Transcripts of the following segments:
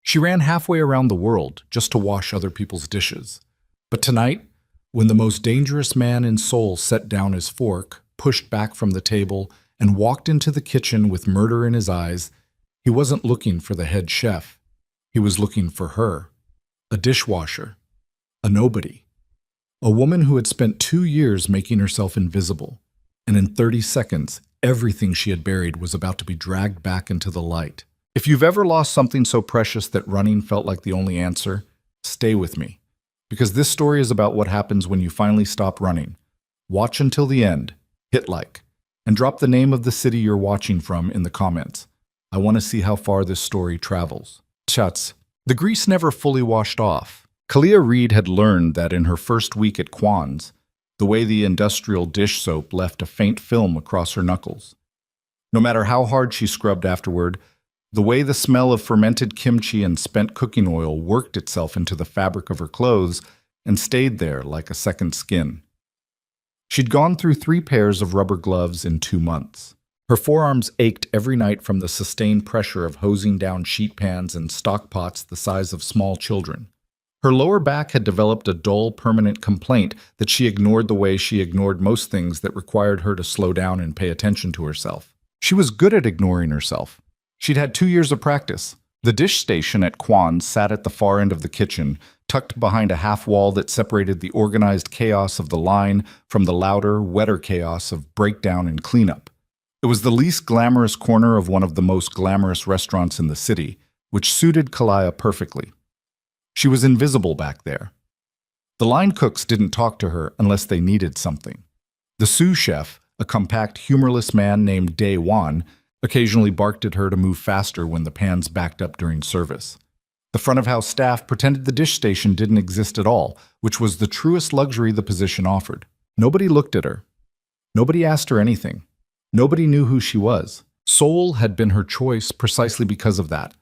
She ran halfway around the world just to wash other people's dishes. But tonight, when the most dangerous man in Seoul set down his fork, pushed back from the table, and walked into the kitchen with murder in his eyes, he wasn't looking for the head chef. He was looking for her, a dishwasher, a nobody, a woman who had spent 2 years making herself invisible, and in 30 seconds, everything she had buried was about to be dragged back into the light. If you've ever lost something so precious that running felt like the only answer, stay with me, because this story is about what happens when you finally stop running. Watch until the end, hit like, and drop the name of the city you're watching from in the comments. I want to see how far this story travels. Chats. The grease never fully washed off. Kalia Reed had learned that in her first week at Quan's, the way the industrial dish soap left a faint film across her knuckles. No matter how hard she scrubbed afterward, the way the smell of fermented kimchi and spent cooking oil worked itself into the fabric of her clothes and stayed there like a second skin. She'd gone through 3 pairs of rubber gloves in 2 months. Her forearms ached every night from the sustained pressure of hosing down sheet pans and stock pots the size of small children. Her lower back had developed a dull, permanent complaint that she ignored the way she ignored most things that required her to slow down and pay attention to herself. She was good at ignoring herself. She'd had 2 years of practice. The dish station at Quan sat at the far end of the kitchen, tucked behind a half wall that separated the organized chaos of the line from the louder, wetter chaos of breakdown and cleanup. It was the least glamorous corner of one of the most glamorous restaurants in the city, which suited Kalia perfectly. She was invisible back there. The line cooks didn't talk to her unless they needed something. The sous chef, a compact, humorless man named Quan, occasionally barked at her to move faster when the pans backed up during service. The front-of-house staff pretended the dish station didn't exist at all, which was the truest luxury the position offered. Nobody looked at her. Nobody asked her anything. Nobody knew who she was. Seoul had been her choice precisely because of that.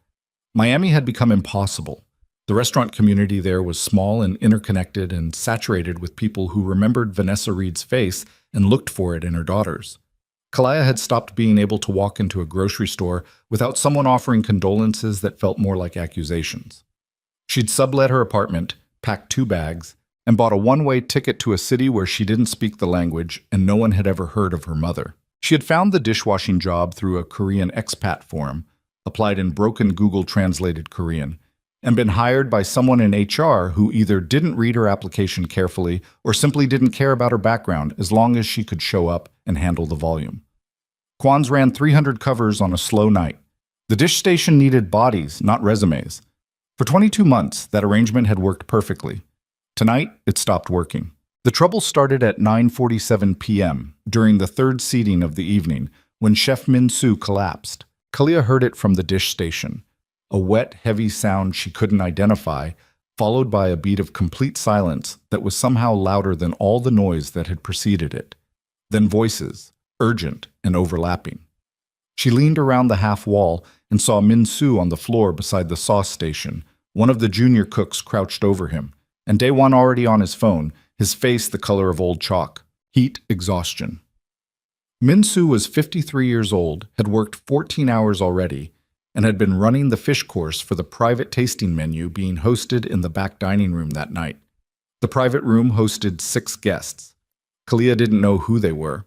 Miami had become impossible. The restaurant community there was small and interconnected and saturated with people who remembered Vanessa Reed's face and looked for it in her daughters. Kalia had stopped being able to walk into a grocery store without someone offering condolences that felt more like accusations. She'd sublet her apartment, packed 2 bags, and bought a one-way ticket to a city where she didn't speak the language and no one had ever heard of her mother. She had found the dishwashing job through a Korean expat forum, applied in broken Google-translated Korean, and been hired by someone in HR who either didn't read her application carefully or simply didn't care about her background as long as she could show up and handle the volume. Quan's ran 300 covers on a slow night. The dish station needed bodies, not resumes. For 22 months, that arrangement had worked perfectly. Tonight, it stopped working. The trouble started at 9:47 p.m., during the 3rd seating of the evening, when Chef Min-soo collapsed. Kalia heard it from the dish station. A wet, heavy sound she couldn't identify, followed by a beat of complete silence that was somehow louder than all the noise that had preceded it. Then voices, urgent and overlapping. She leaned around the half wall and saw Min-soo on the floor beside the sauce station. One of the junior cooks crouched over him, and Daewon already on his phone, his face the color of old chalk. Heat, exhaustion. Min-soo was 53 years old, had worked 14 hours already, and had been running the fish course for the private tasting menu being hosted in the back dining room that night. The private room hosted 6 guests. Kalia didn't know who they were.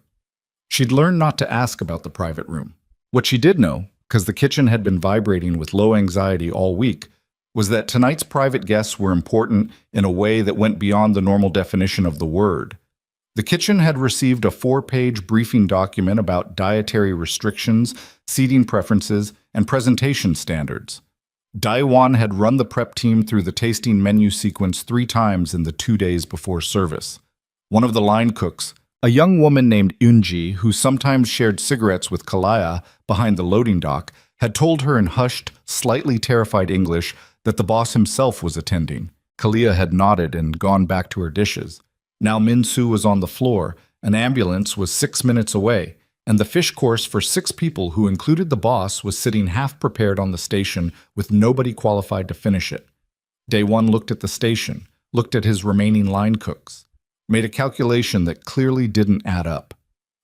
She'd learned not to ask about the private room. What she did know, because the kitchen had been vibrating with low anxiety all week, was that tonight's private guests were important in a way that went beyond the normal definition of the word. The kitchen had received a 4-page briefing document about dietary restrictions, seating preferences, and presentation standards. Daewon had run the prep team through the tasting menu sequence 3 times in the 2 days before service. One of the line cooks, a young woman named Eunji, who sometimes shared cigarettes with Kalia behind the loading dock, had told her in hushed, slightly terrified English that the boss himself was attending. Kalia had nodded and gone back to her dishes. Now Min-soo was on the floor, an ambulance was 6 minutes away, and the fish course for 6 people who included the boss was sitting half-prepared on the station with nobody qualified to finish it. Daewon looked at the station, looked at his remaining line cooks, made a calculation that clearly didn't add up.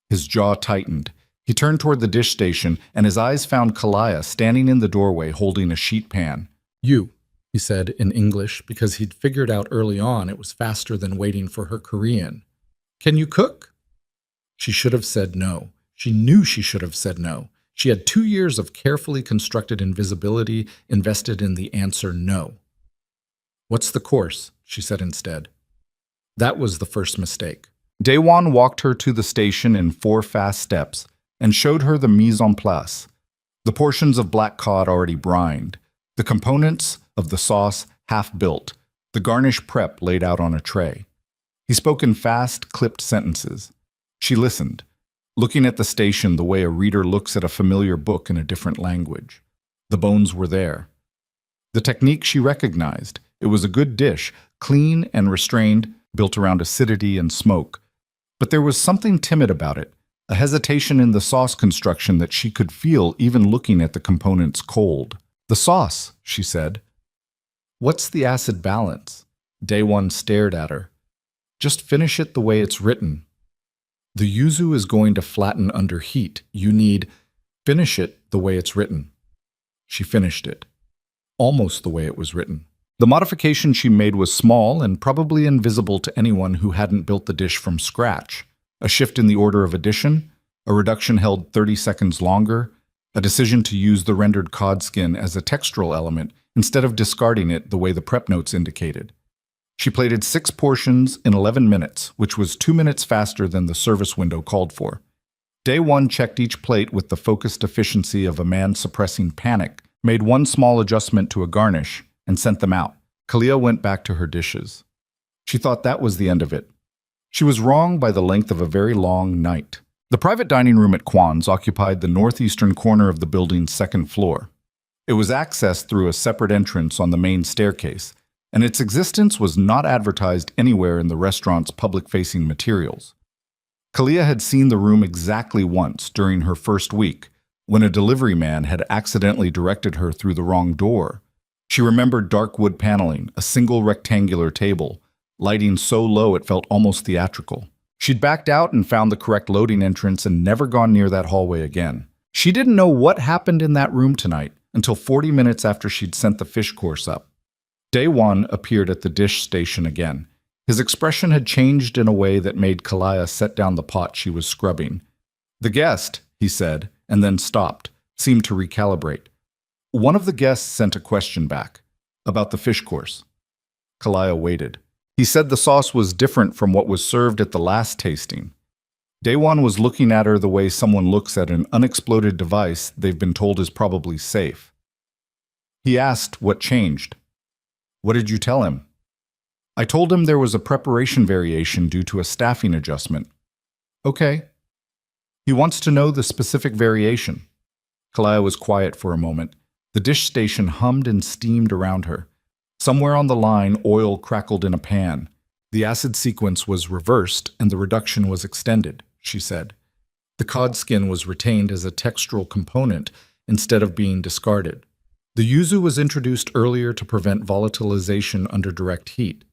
His jaw tightened. He turned toward the dish station, and his eyes found Kalia standing in the doorway holding a sheet pan. You, he said in English because he'd figured out early on it was faster than waiting for her Korean. Can you cook? She should have said no. She knew she should have said no. She had 2 years of carefully constructed invisibility invested in the answer no. What's the course? She said instead. That was the first mistake. Daewon walked her to the station in 4 fast steps and showed her the mise en place. The portions of black cod already brined, the components of the sauce half-built, the garnish prep laid out on a tray. He spoke in fast, clipped sentences. She listened, looking at the station the way a reader looks at a familiar book in a different language. The bones were there. The technique she recognized. It was a good dish, clean and restrained, built around acidity and smoke. But there was something timid about it, a hesitation in the sauce construction that she could feel even looking at the components cold. The sauce, she said. What's the acid balance? Daewon stared at her. Just finish it the way it's written. The yuzu is going to flatten under heat. You need finish it the way it's written. She finished it. Almost the way it was written. The modification she made was small and probably invisible to anyone who hadn't built the dish from scratch. A shift in the order of addition, a reduction held 30 seconds longer, a decision to use the rendered cod skin as a textural element instead of discarding it the way the prep notes indicated. She plated 6 portions in 11 minutes, which was 2 minutes faster than the service window called for. Daewon checked each plate with the focused efficiency of a man suppressing panic, made one small adjustment to a garnish, and sent them out. Kalia went back to her dishes. She thought that was the end of it. She was wrong by the length of a very long night. The private dining room at Quan's occupied the northeastern corner of the building's 2nd floor. It was accessed through a separate entrance on the main staircase, and its existence was not advertised anywhere in the restaurant's public-facing materials. Kalia had seen the room exactly once during her first week, when a delivery man had accidentally directed her through the wrong door. She remembered dark wood paneling, a single rectangular table, lighting so low it felt almost theatrical. She'd backed out and found the correct loading entrance and never gone near that hallway again. She didn't know what happened in that room tonight until 40 minutes after she'd sent the fish course up. Daewon appeared at the dish station again. His expression had changed in a way that made Kalia set down the pot she was scrubbing. The guest, he said, and then stopped, seemed to recalibrate. One of the guests sent a question back, about the fish course. Kalia waited. He said the sauce was different from what was served at the last tasting. Daewon was looking at her the way someone looks at an unexploded device they've been told is probably safe. He asked what changed. What did you tell him? I told him there was a preparation variation due to a staffing adjustment. Okay. He wants to know the specific variation. Kalia was quiet for a moment. The dish station hummed and steamed around her. Somewhere on the line, oil crackled in a pan. The acid sequence was reversed and the reduction was extended, she said. The cod skin was retained as a textural component instead of being discarded. The yuzu was introduced earlier to prevent volatilization under direct heat.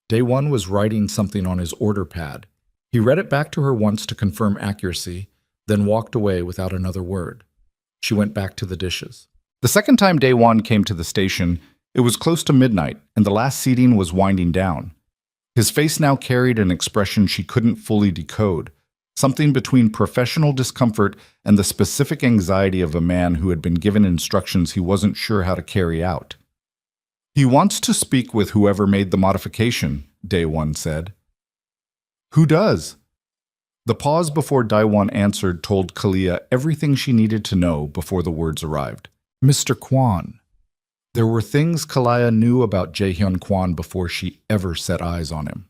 Daewon was writing something on his order pad. He read it back to her once to confirm accuracy, then walked away without another word. She went back to the dishes. The second time Daewon came to the station, it was close to midnight, and the last seating was winding down. His face now carried an expression she couldn't fully decode, something between professional discomfort and the specific anxiety of a man who had been given instructions he wasn't sure how to carry out. He wants to speak with whoever made the modification, Daewon said. Who does? The pause before Daewon answered told Kalia everything she needed to know before the words arrived. Mr. Quan. There were things Kalia knew about Jaehyun Quan before she ever set eyes on him.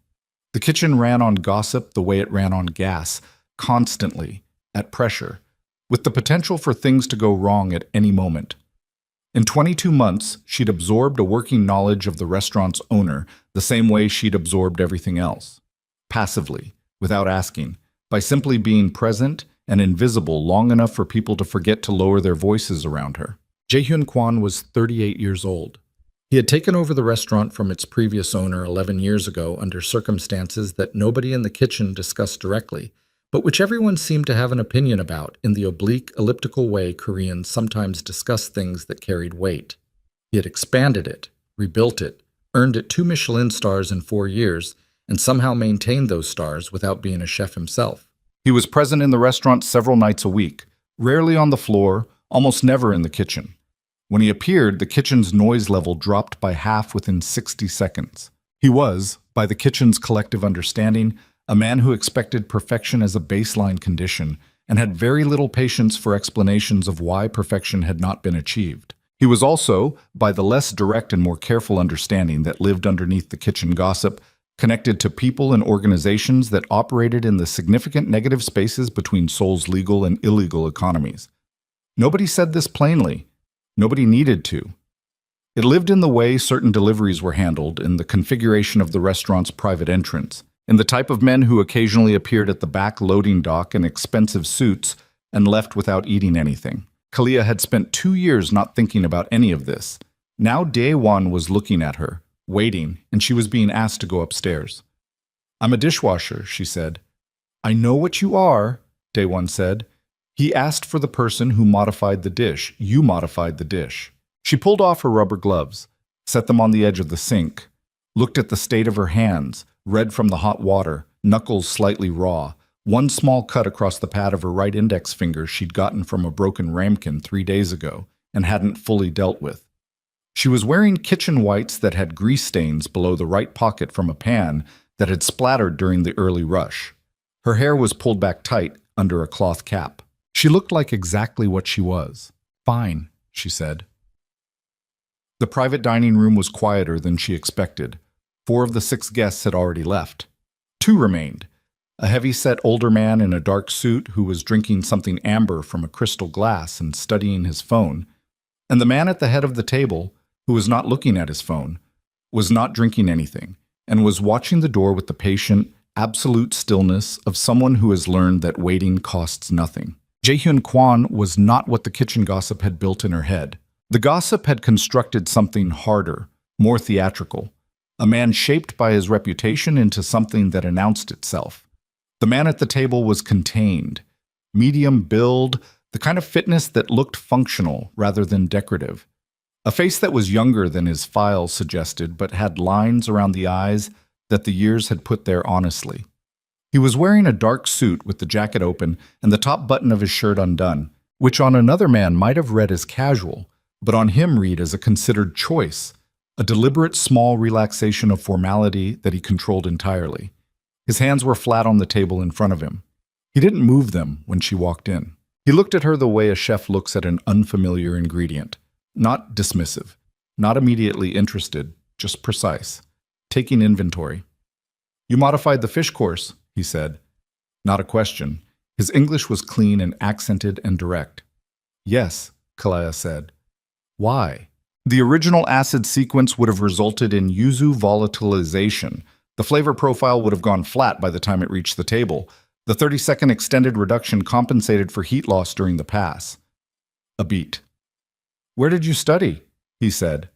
The kitchen ran on gossip the way it ran on gas, constantly, at pressure, with the potential for things to go wrong at any moment. In 22 months, she'd absorbed a working knowledge of the restaurant's owner the same way she'd absorbed everything else. Passively, without asking, by simply being present and invisible long enough for people to forget to lower their voices around her. Jaehyun Quan was 38 years old. He had taken over the restaurant from its previous owner 11 years ago under circumstances that nobody in the kitchen discussed directly, but which everyone seemed to have an opinion about in the oblique, elliptical way Koreans sometimes discuss things that carried weight. He had expanded it, rebuilt it, earned it 2 Michelin stars in 4 years, and somehow maintained those stars without being a chef himself. He was present in the restaurant several nights a week, rarely on the floor, almost never in the kitchen. When he appeared, the kitchen's noise level dropped by half within 60 seconds. He was, by the kitchen's collective understanding, a man who expected perfection as a baseline condition and had very little patience for explanations of why perfection had not been achieved. He was also, by the less direct and more careful understanding that lived underneath the kitchen gossip, connected to people and organizations that operated in the significant negative spaces between Seoul's legal and illegal economies. Nobody said this plainly. Nobody needed to. It lived in the way certain deliveries were handled, in the configuration of the restaurant's private entrance, in the type of men who occasionally appeared at the back loading dock in expensive suits and left without eating anything. Kalia had spent 2 years not thinking about any of this. Now Dae-won was looking at her, waiting, and she was being asked to go upstairs. "I'm a dishwasher," she said. "I know what you are," Dae-won said. "He asked for the person who modified the dish. You modified the dish." She pulled off her rubber gloves, set them on the edge of the sink, looked at the state of her hands, red from the hot water, knuckles slightly raw, one small cut across the pad of her right index finger she'd gotten from a broken ramekin 3 days ago and hadn't fully dealt with. She was wearing kitchen whites that had grease stains below the right pocket from a pan that had splattered during the early rush. Her hair was pulled back tight under a cloth cap. She looked like exactly what she was. "Fine," she said. The private dining room was quieter than she expected. 4 of the 6 guests had already left. 2 remained. A heavy-set older man in a dark suit who was drinking something amber from a crystal glass and studying his phone, and the man at the head of the table, who was not looking at his phone, was not drinking anything, and was watching the door with the patient, absolute stillness of someone who has learned that waiting costs nothing. Jaehyun Quan was not what the kitchen gossip had built in her head. The gossip had constructed something harder, more theatrical, a man shaped by his reputation into something that announced itself. The man at the table was contained, medium build, the kind of fitness that looked functional rather than decorative. A face that was younger than his file suggested, but had lines around the eyes that the years had put there honestly. He was wearing a dark suit with the jacket open and the top button of his shirt undone, which on another man might have read as casual, but on him read as a considered choice, a deliberate small relaxation of formality that he controlled entirely. His hands were flat on the table in front of him. He didn't move them when she walked in. He looked at her the way a chef looks at an unfamiliar ingredient. Not dismissive, not immediately interested, just precise, taking inventory. "You modified the fish course," he said. Not a question. His English was clean and accented and direct. "Yes," Kalia said. "Why?" The original acid sequence would have resulted in yuzu volatilization. The flavor profile would have gone flat by the time it reached the table. The 30-second extended reduction compensated for heat loss during the pass. A beat. "Where did you study?" he said.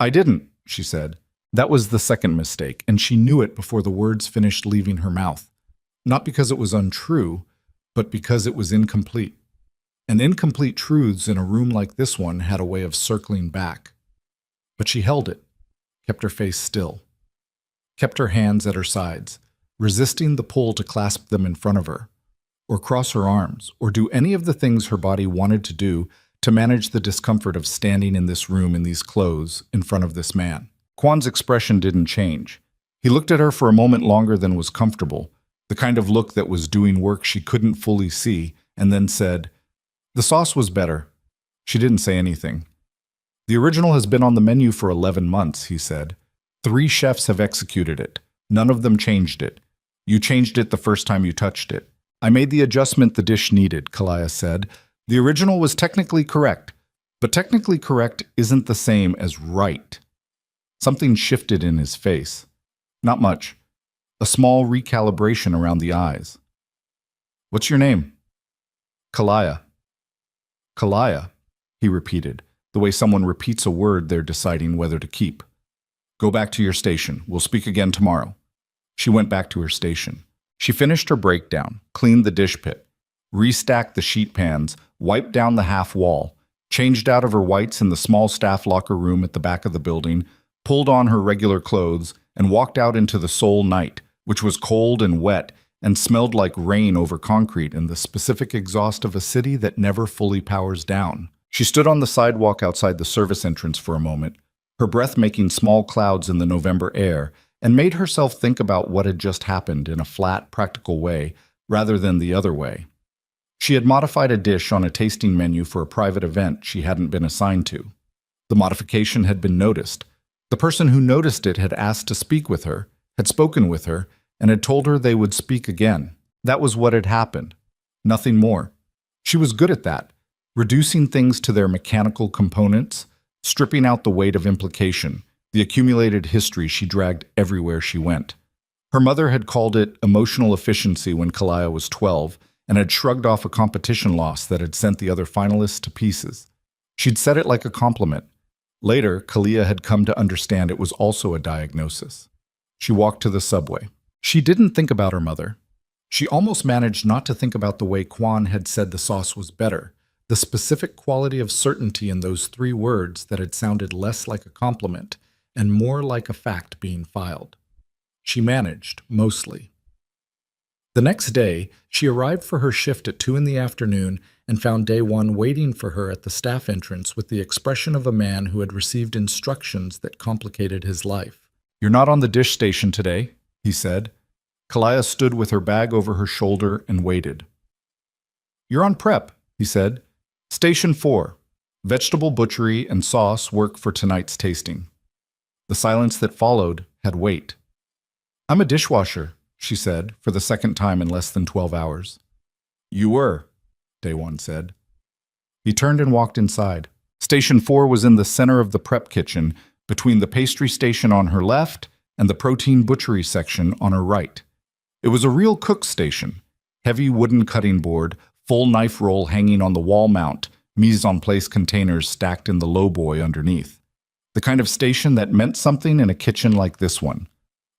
"I didn't," she said. That was the second mistake, and she knew it before the words finished leaving her mouth. Not because it was untrue, but because it was incomplete. And incomplete truths in a room like this one had a way of circling back. But she held it, kept her face still, kept her hands at her sides, resisting the pull to clasp them in front of her, or cross her arms, or do any of the things her body wanted to do to manage the discomfort of standing in this room in these clothes in front of this man. Quan's expression didn't change. He looked at her for a moment longer than was comfortable, the kind of look that was doing work she couldn't fully see, and then said, "The sauce was better." She didn't say anything. "The original has been on the menu for 11 months, he said. 3 chefs have executed it. None of them changed it. You changed it the first time you touched it. I made the adjustment the dish needed," Kalia said. "The original was technically correct, but technically correct isn't the same as right." Something shifted in his face. Not much. A small recalibration around the eyes. "What's your name?" "Kalia." "Kalia," he repeated, the way someone repeats a word they're deciding whether to keep. "Go back to your station. We'll speak again tomorrow." She went back to her station. She finished her breakdown, cleaned the dish pit, restacked the sheet pans, wiped down the half wall, changed out of her whites in the small staff locker room at the back of the building, pulled on her regular clothes, and walked out into the Seoul night, which was cold and wet and smelled like rain over concrete and the specific exhaust of a city that never fully powers down. She stood on the sidewalk outside the service entrance for a moment, her breath making small clouds in the November air, and made herself think about what had just happened in a flat, practical way rather than the other way. She had modified a dish on a tasting menu for a private event she hadn't been assigned to. The modification had been noticed. The person who noticed it had asked to speak with her, had spoken with her, and had told her they would speak again. That was what had happened. Nothing more. She was good at that, reducing things to their mechanical components, stripping out the weight of implication, the accumulated history she dragged everywhere she went. Her mother had called it emotional efficiency when Kalia was 12, and had shrugged off a competition loss that had sent the other finalists to pieces. She'd said it like a compliment. Later, Kalia had come to understand it was also a diagnosis. She walked to the subway. She didn't think about her mother. She almost managed not to think about the way Quan had said the sauce was better, the specific quality of certainty in those 3 words that had sounded less like a compliment and more like a fact being filed. She managed, mostly. The next day, she arrived for her shift at 2 in the afternoon and found Day One waiting for her at the staff entrance with the expression of a man who had received instructions that complicated his life. "You're not on the dish station today," he said. Kalia stood with her bag over her shoulder and waited. "You're on prep," he said. "Station 4. Vegetable butchery and sauce work for tonight's tasting." The silence that followed had weight. "I'm a dishwasher," she said, for the second time in less than 12 hours. "You were," Day One said. He turned and walked inside. Station 4 was in the center of the prep kitchen, between the pastry station on her left and the protein butchery section on her right. It was a real cook station. Heavy wooden cutting board, full knife roll hanging on the wall mount, mise-en-place containers stacked in the lowboy underneath. The kind of station that meant something in a kitchen like this one.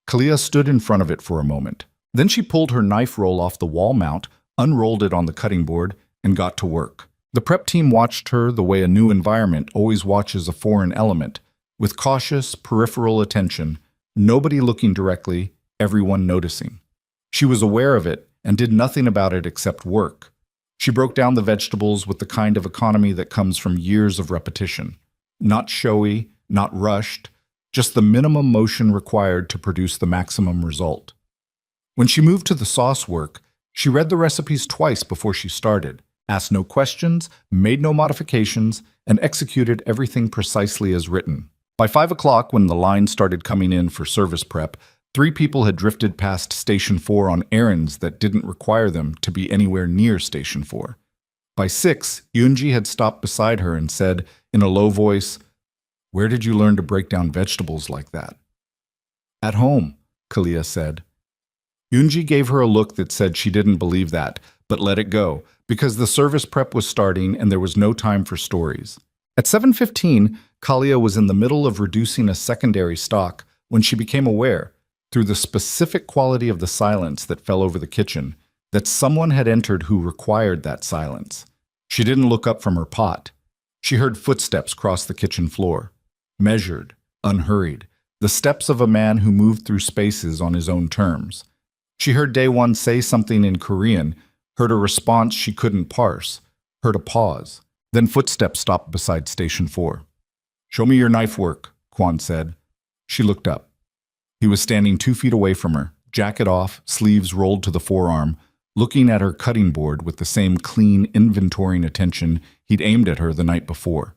Kalia stood in front of it for a moment. Then she pulled her knife roll off the wall mount, unrolled it on the cutting board, and got to work. The prep team watched her the way a new environment always watches a foreign element, with cautious, peripheral attention, nobody looking directly, everyone noticing. She was aware of it and did nothing about it except work. She broke down the vegetables with the kind of economy that comes from years of repetition. Not showy, not rushed, just the minimum motion required to produce the maximum result. When she moved to the sauce work, she read the recipes twice before she started, asked no questions, made no modifications, and executed everything precisely as written. By 5 o'clock, when the line started coming in for service prep, 3 people had drifted past Station 4 on errands that didn't require them to be anywhere near Station 4. By 6, Yoonji had stopped beside her and said, in a low voice, "Where did you learn to break down vegetables like that?" "At home," Kalia said. Yoonji gave her a look that said she didn't believe that, but let it go, because the service prep was starting and there was no time for stories. At 7:15, Kalia was in the middle of reducing a secondary stock when she became aware, through the specific quality of the silence that fell over the kitchen, that someone had entered who required that silence. She didn't look up from her pot. She heard footsteps cross the kitchen floor. Measured, unhurried, the steps of a man who moved through spaces on his own terms. She heard Day One say something in Korean, heard a response she couldn't parse, heard a pause. Then footsteps stopped beside Station 4. "Show me your knife work," Quan said. She looked up. He was standing 2 feet away from her, jacket off, sleeves rolled to the forearm, looking at her cutting board with the same clean, inventorying attention he'd aimed at her the night before.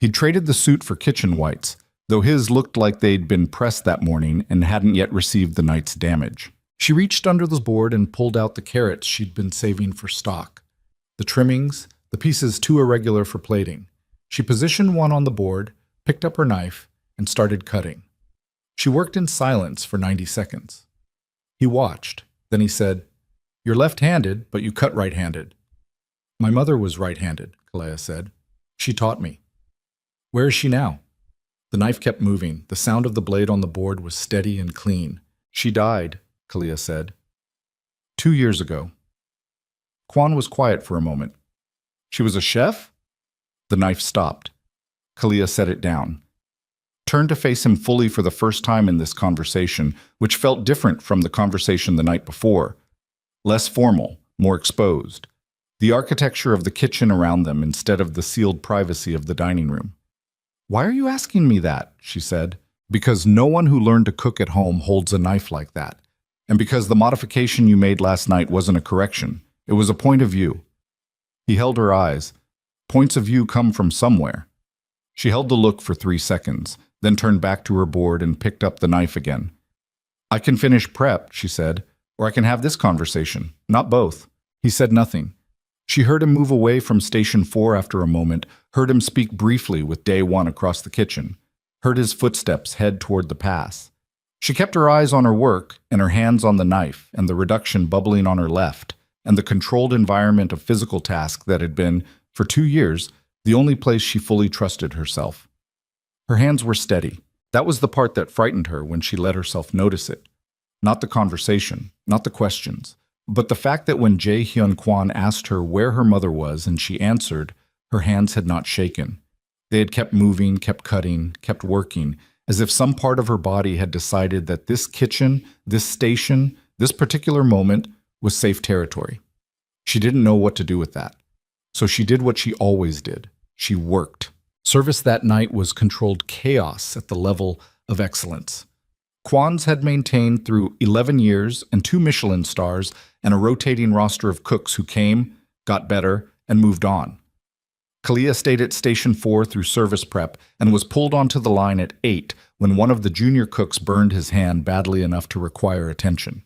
He'd traded the suit for kitchen whites, though his looked like they'd been pressed that morning and hadn't yet received the night's damage. She reached under the board and pulled out the carrots she'd been saving for stock. The trimmings, the pieces too irregular for plating. She positioned one on the board, picked up her knife, and started cutting. She worked in silence for 90 seconds. He watched. Then he said, "You're left-handed, but you cut right-handed." "My mother was right-handed," Kalia said. "She taught me." "Where is she now?" The knife kept moving. The sound of the blade on the board was steady and clean. "She died," Kalia said. 2 years ago. Quan was quiet for a moment. "She was a chef?" The knife stopped. Kalia set it down, turned to face him fully for the first time in this conversation, which felt different from the conversation the night before. Less formal, more exposed. The architecture of the kitchen around them instead of the sealed privacy of the dining room. "Why are you asking me that?" she said. "Because no one who learned to cook at home holds a knife like that. And because the modification you made last night wasn't a correction. It was a point of view." He held her eyes. Points of view come from somewhere. She held the look for 3 seconds, then turned back to her board and picked up the knife again. "I can finish prep," she said, "or I can have this conversation. Not both." He said nothing. She heard him move away from Station 4 after a moment, heard him speak briefly with Day 1 across the kitchen, heard his footsteps head toward the pass. She kept her eyes on her work and her hands on the knife and the reduction bubbling on her left and the controlled environment of physical task that had been, for 2 years, the only place she fully trusted herself. Her hands were steady. That was the part that frightened her when she let herself notice it. Not the conversation, not the questions, but the fact that when Jae-hyun Quan asked her where her mother was and she answered, her hands had not shaken. They had kept moving, kept cutting, kept working, as if some part of her body had decided that this kitchen, this station, this particular moment was safe territory. She didn't know what to do with that. So she did what she always did. She worked. Service that night was controlled chaos at the level of excellence. Quan's had maintained through 11 years and 2 Michelin stars and a rotating roster of cooks who came, got better, and moved on. Kalia stayed at Station 4 through service prep and was pulled onto the line at 8 when one of the junior cooks burned his hand badly enough to require attention.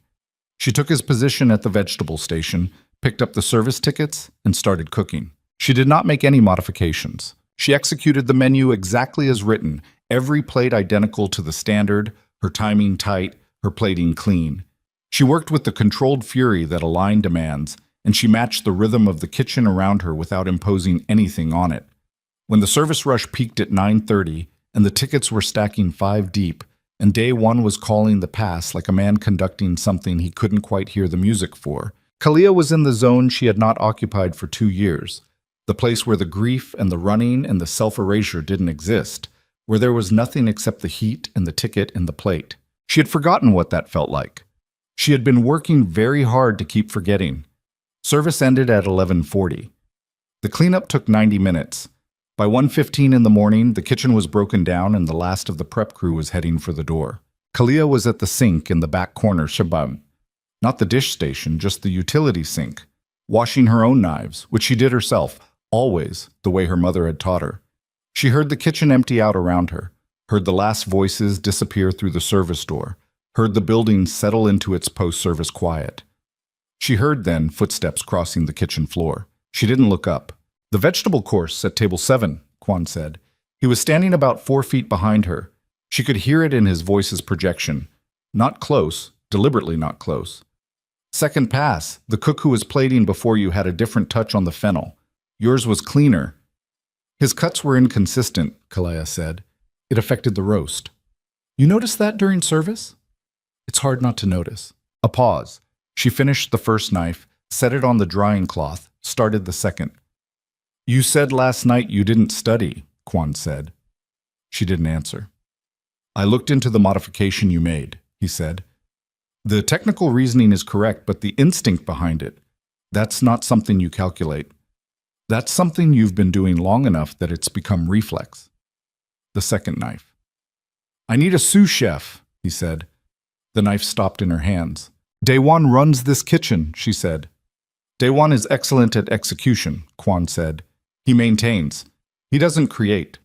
She took his position at the vegetable station, picked up the service tickets, and started cooking. She did not make any modifications. She executed the menu exactly as written, every plate identical to the standard, her timing tight, her plating clean. She worked with the controlled fury that a line demands, and she matched the rhythm of the kitchen around her without imposing anything on it. When the service rush peaked at 9:30 and the tickets were stacking 5 deep, and Day 1 was calling the pass like a man conducting something he couldn't quite hear the music for, Kalia was in the zone she had not occupied for 2 years, the place where the grief and the running and the self-erasure didn't exist, where there was nothing except the heat and the ticket and the plate. She had forgotten what that felt like. She had been working very hard to keep forgetting. Service ended at 11:40. The cleanup took 90 minutes. By 1:15 in the morning, the kitchen was broken down and the last of the prep crew was heading for the door. Kalia was at the sink in the back corner, Shabam. Not the dish station, just the utility sink, washing her own knives, which she did herself, always, the way her mother had taught her. She heard the kitchen empty out around her, heard the last voices disappear through the service door, heard the building settle into its post-service quiet. She heard then footsteps crossing the kitchen floor. She didn't look up. "The vegetable course at table 7, Quan said. He was standing about 4 feet behind her. She could hear it in his voice's projection. Not close, deliberately not close. "Second pass, the cook who was plating before you had a different touch on the fennel. Yours was cleaner." "His cuts were inconsistent," Kalia said. "It affected the roast." "You noticed that during service?" "It's hard not to notice." A pause. She finished the first knife, set it on the drying cloth, started the second. "You said last night you didn't study," Quan said. She didn't answer. "I looked into the modification you made," he said. "The technical reasoning is correct, but the instinct behind it, that's not something you calculate. That's something you've been doing long enough that it's become reflex." The second knife. "I need a sous chef," he said. The knife stopped in her hands. "Day 1 runs this kitchen," she said. "Day 1 is excellent at execution," Quan said. "He maintains. He doesn't create."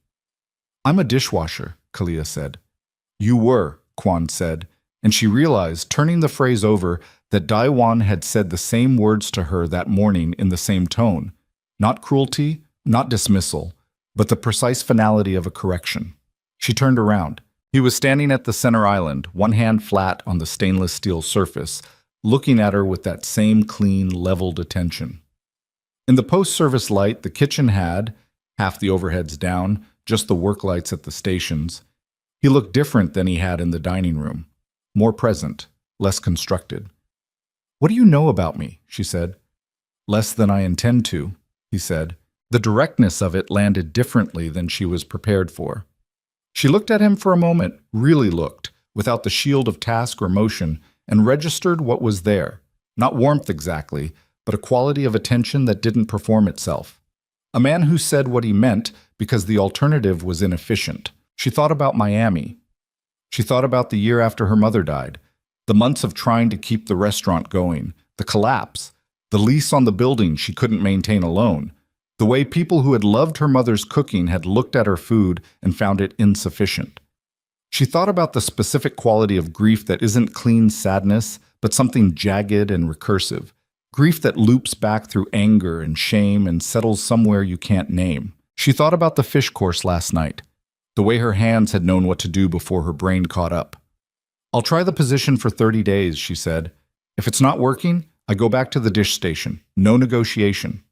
"I'm a dishwasher," Kalia said. "You were," Quan said, and she realized, turning the phrase over, that Daiwan had said the same words to her that morning in the same tone. Not cruelty, not dismissal, but the precise finality of a correction. She turned around. He was standing at the center island, one hand flat on the stainless steel surface, looking at her with that same clean, leveled attention. In the post-service light, the kitchen had, half the overheads down, just the work lights at the stations. He looked different than he had in the dining room. More present, less constructed. "What do you know about me?" she said. "Less than I intend to," he said. The directness of it landed differently than she was prepared for. She looked at him for a moment, really looked, without the shield of task or motion, and registered what was there. Not warmth exactly, but a quality of attention that didn't perform itself. A man who said what he meant because the alternative was inefficient. She thought about Miami. She thought about the year after her mother died, the months of trying to keep the restaurant going, the collapse, the lease on the building she couldn't maintain alone, the way people who had loved her mother's cooking had looked at her food and found it insufficient. She thought about the specific quality of grief that isn't clean sadness, but something jagged and recursive. Grief that loops back through anger and shame and settles somewhere you can't name. She thought about the fish course last night, the way her hands had known what to do before her brain caught up. "I'll try the position for 30 days, she said. "If it's not working, I go back to the dish station. No negotiation."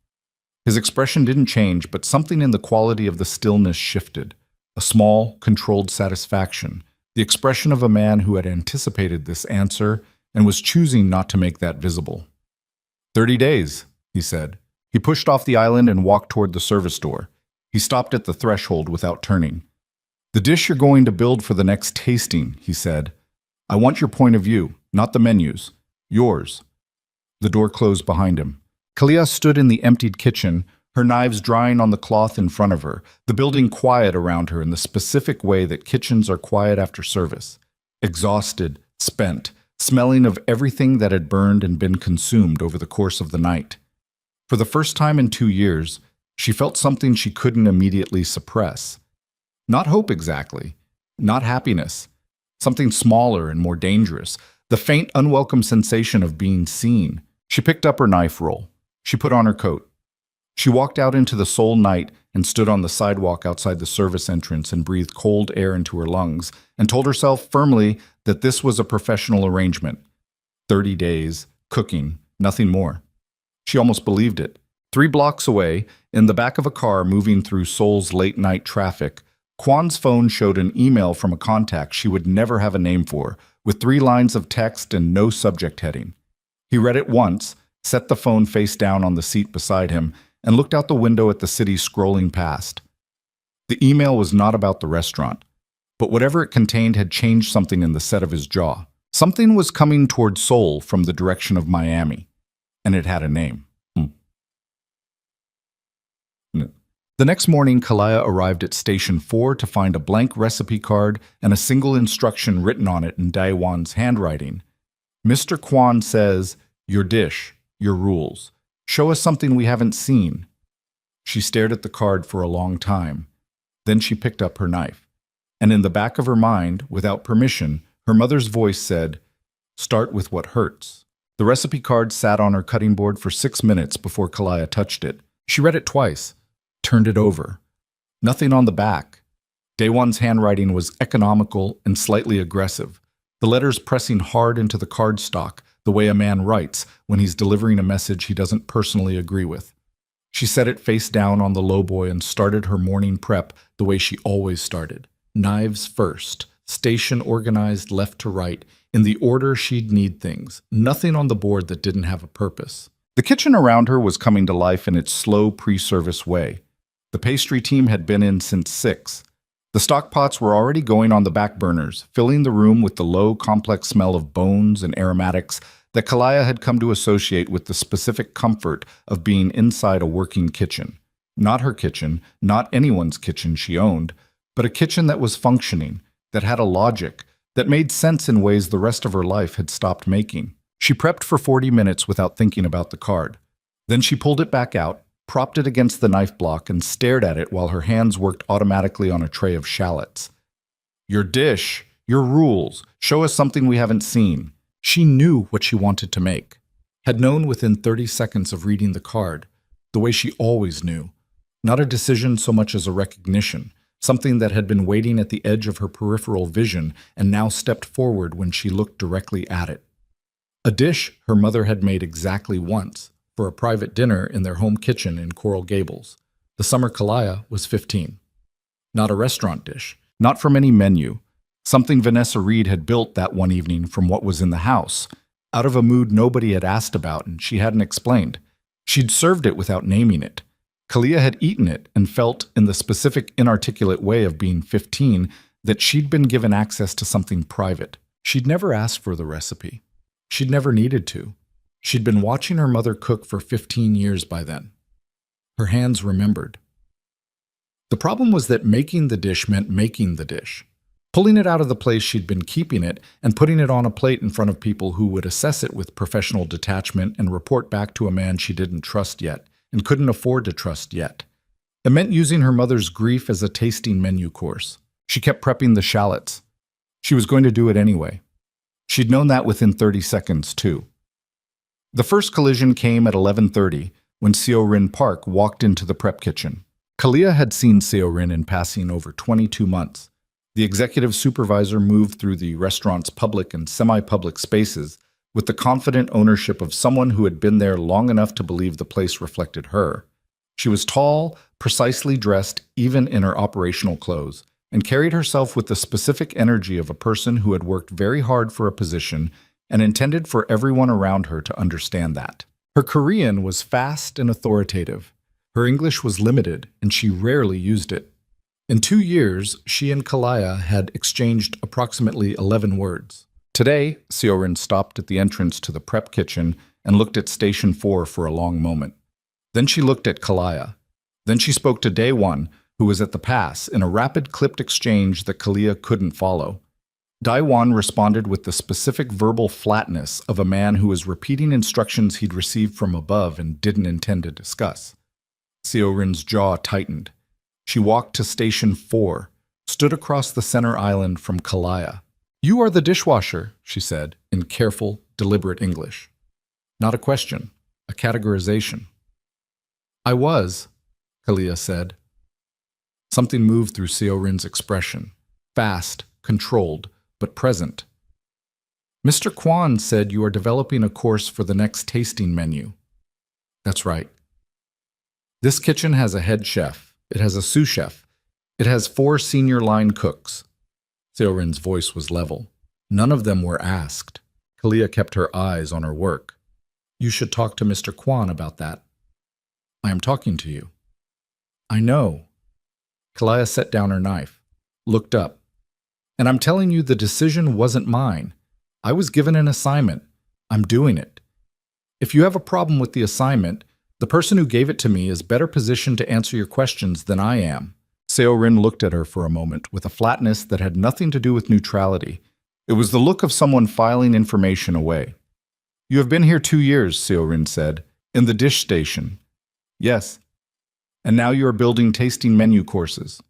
His expression didn't change, but something in the quality of the stillness shifted. A small, controlled satisfaction, the expression of a man who had anticipated this answer and was choosing not to make that visible. 30 days, he said. He pushed off the island and walked toward the service door. He stopped at the threshold without turning. "The dish you're going to build for the next tasting," he said. "I want your point of view, not the menus. Yours." The door closed behind him. Kalia stood in the emptied kitchen, her knives drying on the cloth in front of her, the building quiet around her in the specific way that kitchens are quiet after service. Exhausted, spent, smelling of everything that had burned and been consumed over the course of the night. For the first time in 2 years, she felt something she couldn't immediately suppress. Not hope exactly, not happiness, something smaller and more dangerous, the faint, unwelcome sensation of being seen. She picked up her knife roll. She put on her coat. She walked out into the Seoul night and stood on the sidewalk outside the service entrance and breathed cold air into her lungs and told herself firmly that this was a professional arrangement. 30 days, cooking, nothing more. She almost believed it. 3 blocks away, in the back of a car moving through Seoul's late-night traffic, Quan's phone showed an email from a contact she would never have a name for, with 3 lines of text and no subject heading. He read it once, set the phone face down on the seat beside him, and looked out the window at the city scrolling past. The email was not about the restaurant, but whatever it contained had changed something in the set of his jaw. Something was coming toward Seoul from the direction of Miami, and it had a name. The next morning, Kalia arrived at Station 4 to find a blank recipe card and a single instruction written on it in Daewon's handwriting. "Mr. Quan says, your dish, your rules. Show us something we haven't seen." She stared at the card for a long time. Then she picked up her knife. And in the back of her mind, without permission, her mother's voice said, "Start with what hurts." The recipe card sat on her cutting board for 6 minutes before Kalia touched it. She read it twice, turned it over. Nothing on the back. Daewon's handwriting was economical and slightly aggressive, the letters pressing hard into the cardstock, the way a man writes when he's delivering a message he doesn't personally agree with. She set it face down on the lowboy and started her morning prep the way she always started. Knives first, station organized left to right, in the order she'd need things, nothing on the board that didn't have a purpose. The kitchen around her was coming to life in its slow pre-service way. The pastry team had been in since 6. The stock pots were already going on the back burners, filling the room with the low, complex smell of bones and aromatics that Kalia had come to associate with the specific comfort of being inside a working kitchen. Not her kitchen, not anyone's kitchen she owned, but a kitchen that was functioning, that had a logic, that made sense in ways the rest of her life had stopped making. She prepped for 40 minutes without thinking about the card. Then she pulled it back out, propped it against the knife block, and stared at it while her hands worked automatically on a tray of shallots. "Your dish, your rules, show us something we haven't seen." She knew what she wanted to make, had known within 30 seconds of reading the card, the way she always knew. Not a decision so much as a recognition, something that had been waiting at the edge of her peripheral vision and now stepped forward when she looked directly at it. A dish her mother had made exactly once, for a private dinner in their home kitchen in Coral Gables. The summer Kalia was 15. Not a restaurant dish, not from any menu. Something Vanessa Reed had built that one evening from what was in the house, out of a mood nobody had asked about and she hadn't explained. She'd served it without naming it. Kalia had eaten it and felt, in the specific inarticulate way of being 15, that she'd been given access to something private. She'd never asked for the recipe. She'd never needed to. She'd been watching her mother cook for 15 years by then. Her hands remembered. The problem was that making the dish meant making the dish. Pulling it out of the place she'd been keeping it and putting it on a plate in front of people who would assess it with professional detachment and report back to a man she didn't trust yet and couldn't afford to trust yet. It meant using her mother's grief as a tasting menu course. She kept prepping the shallots. She was going to do it anyway. She'd known that within 30 seconds, too. The first collision came at 11:30 when Seo-Rin Park walked into the prep kitchen. Kalia had seen Seo-Rin in passing over 22 months. The executive supervisor moved through the restaurant's public and semi-public spaces with the confident ownership of someone who had been there long enough to believe the place reflected her. She was tall, precisely dressed even in her operational clothes, and carried herself with the specific energy of a person who had worked very hard for a position and intended for everyone around her to understand that. Her Korean was fast and authoritative. Her English was limited, and she rarely used it. In 2 years, she and Kalia had exchanged approximately 11 words. Today, Seo-Rin stopped at the entrance to the prep kitchen and looked at Station 4 for a long moment. Then she looked at Kalia. Then she spoke to Daewon, who was at the pass, in a rapid clipped exchange that Kalia couldn't follow. Daewon responded with the specific verbal flatness of a man who was repeating instructions he'd received from above and didn't intend to discuss. Seo-Rin's jaw tightened. She walked to Station 4, stood across the center island from Kalia. "You are the dishwasher," she said, in careful, deliberate English. Not a question, a categorization. "I was," Kalia said. Something moved through Seo-Rin's expression, fast, controlled, but present. "Mr. Quan said you are developing a course for the next tasting menu." "That's right." "This kitchen has a head chef. It has a sous chef. It has 4 senior line cooks." Seo-Rin's voice was level. None of them were asked. Kalia kept her eyes on her work. "You should talk to Mr. Quan about that." "I am talking to you." "I know." Kalia set down her knife, looked up. "And I'm telling you the decision wasn't mine. I was given an assignment. I'm doing it. If you have a problem with the assignment, the person who gave it to me is better positioned to answer your questions than I am." Seo-Rin looked at her for a moment with a flatness that had nothing to do with neutrality. It was the look of someone filing information away. "You have been here 2 years, Seo-Rin said. "In the dish station." "Yes." "And now you are building tasting menu courses."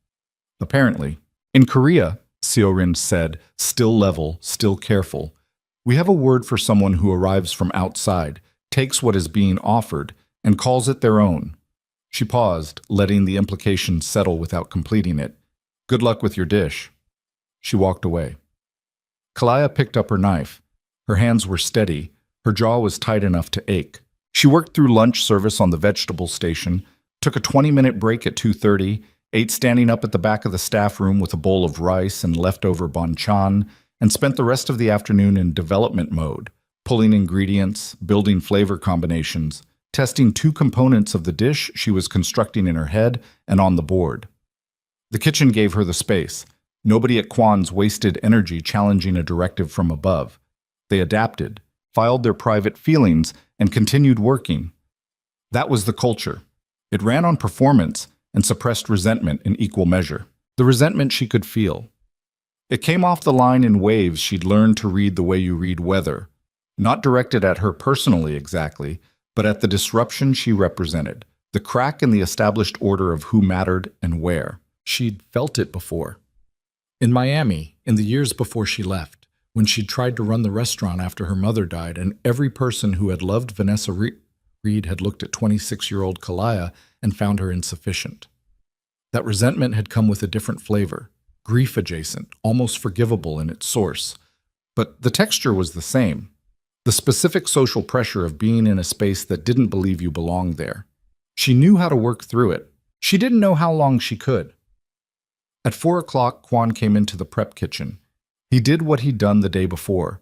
"Apparently." "In Korea," Seo-Rin said, still level, still careful, "we have a word for someone who arrives from outside, takes what is being offered, and calls it their own." She paused, letting the implication settle without completing it. "Good luck with your dish." She walked away. Kalia picked up her knife. Her hands were steady. Her jaw was tight enough to ache. She worked through lunch service on the vegetable station, took a 20-minute break at 2:30, ate standing up at the back of the staff room with a bowl of rice and leftover banchan, and spent the rest of the afternoon in development mode, pulling ingredients, building flavor combinations, testing 2 components of the dish she was constructing in her head and on the board. The kitchen gave her the space. Nobody at Quan's wasted energy challenging a directive from above. They adapted, filed their private feelings, and continued working. That was the culture. It ran on performance and suppressed resentment in equal measure. The resentment she could feel. It came off the line in waves she'd learned to read the way you read weather, not directed at her personally exactly, but at the disruption she represented, the crack in the established order of who mattered and where. She'd felt it before. In Miami, in the years before she left, when she'd tried to run the restaurant after her mother died, and every person who had loved Vanessa Reed had looked at 26-year-old Kalia and found her insufficient. That resentment had come with a different flavor, grief-adjacent, almost forgivable in its source. But the texture was the same. The specific social pressure of being in a space that didn't believe you belonged there. She knew how to work through it. She didn't know how long she could. At 4 o'clock, Quan came into the prep kitchen. He did what he'd done the day before.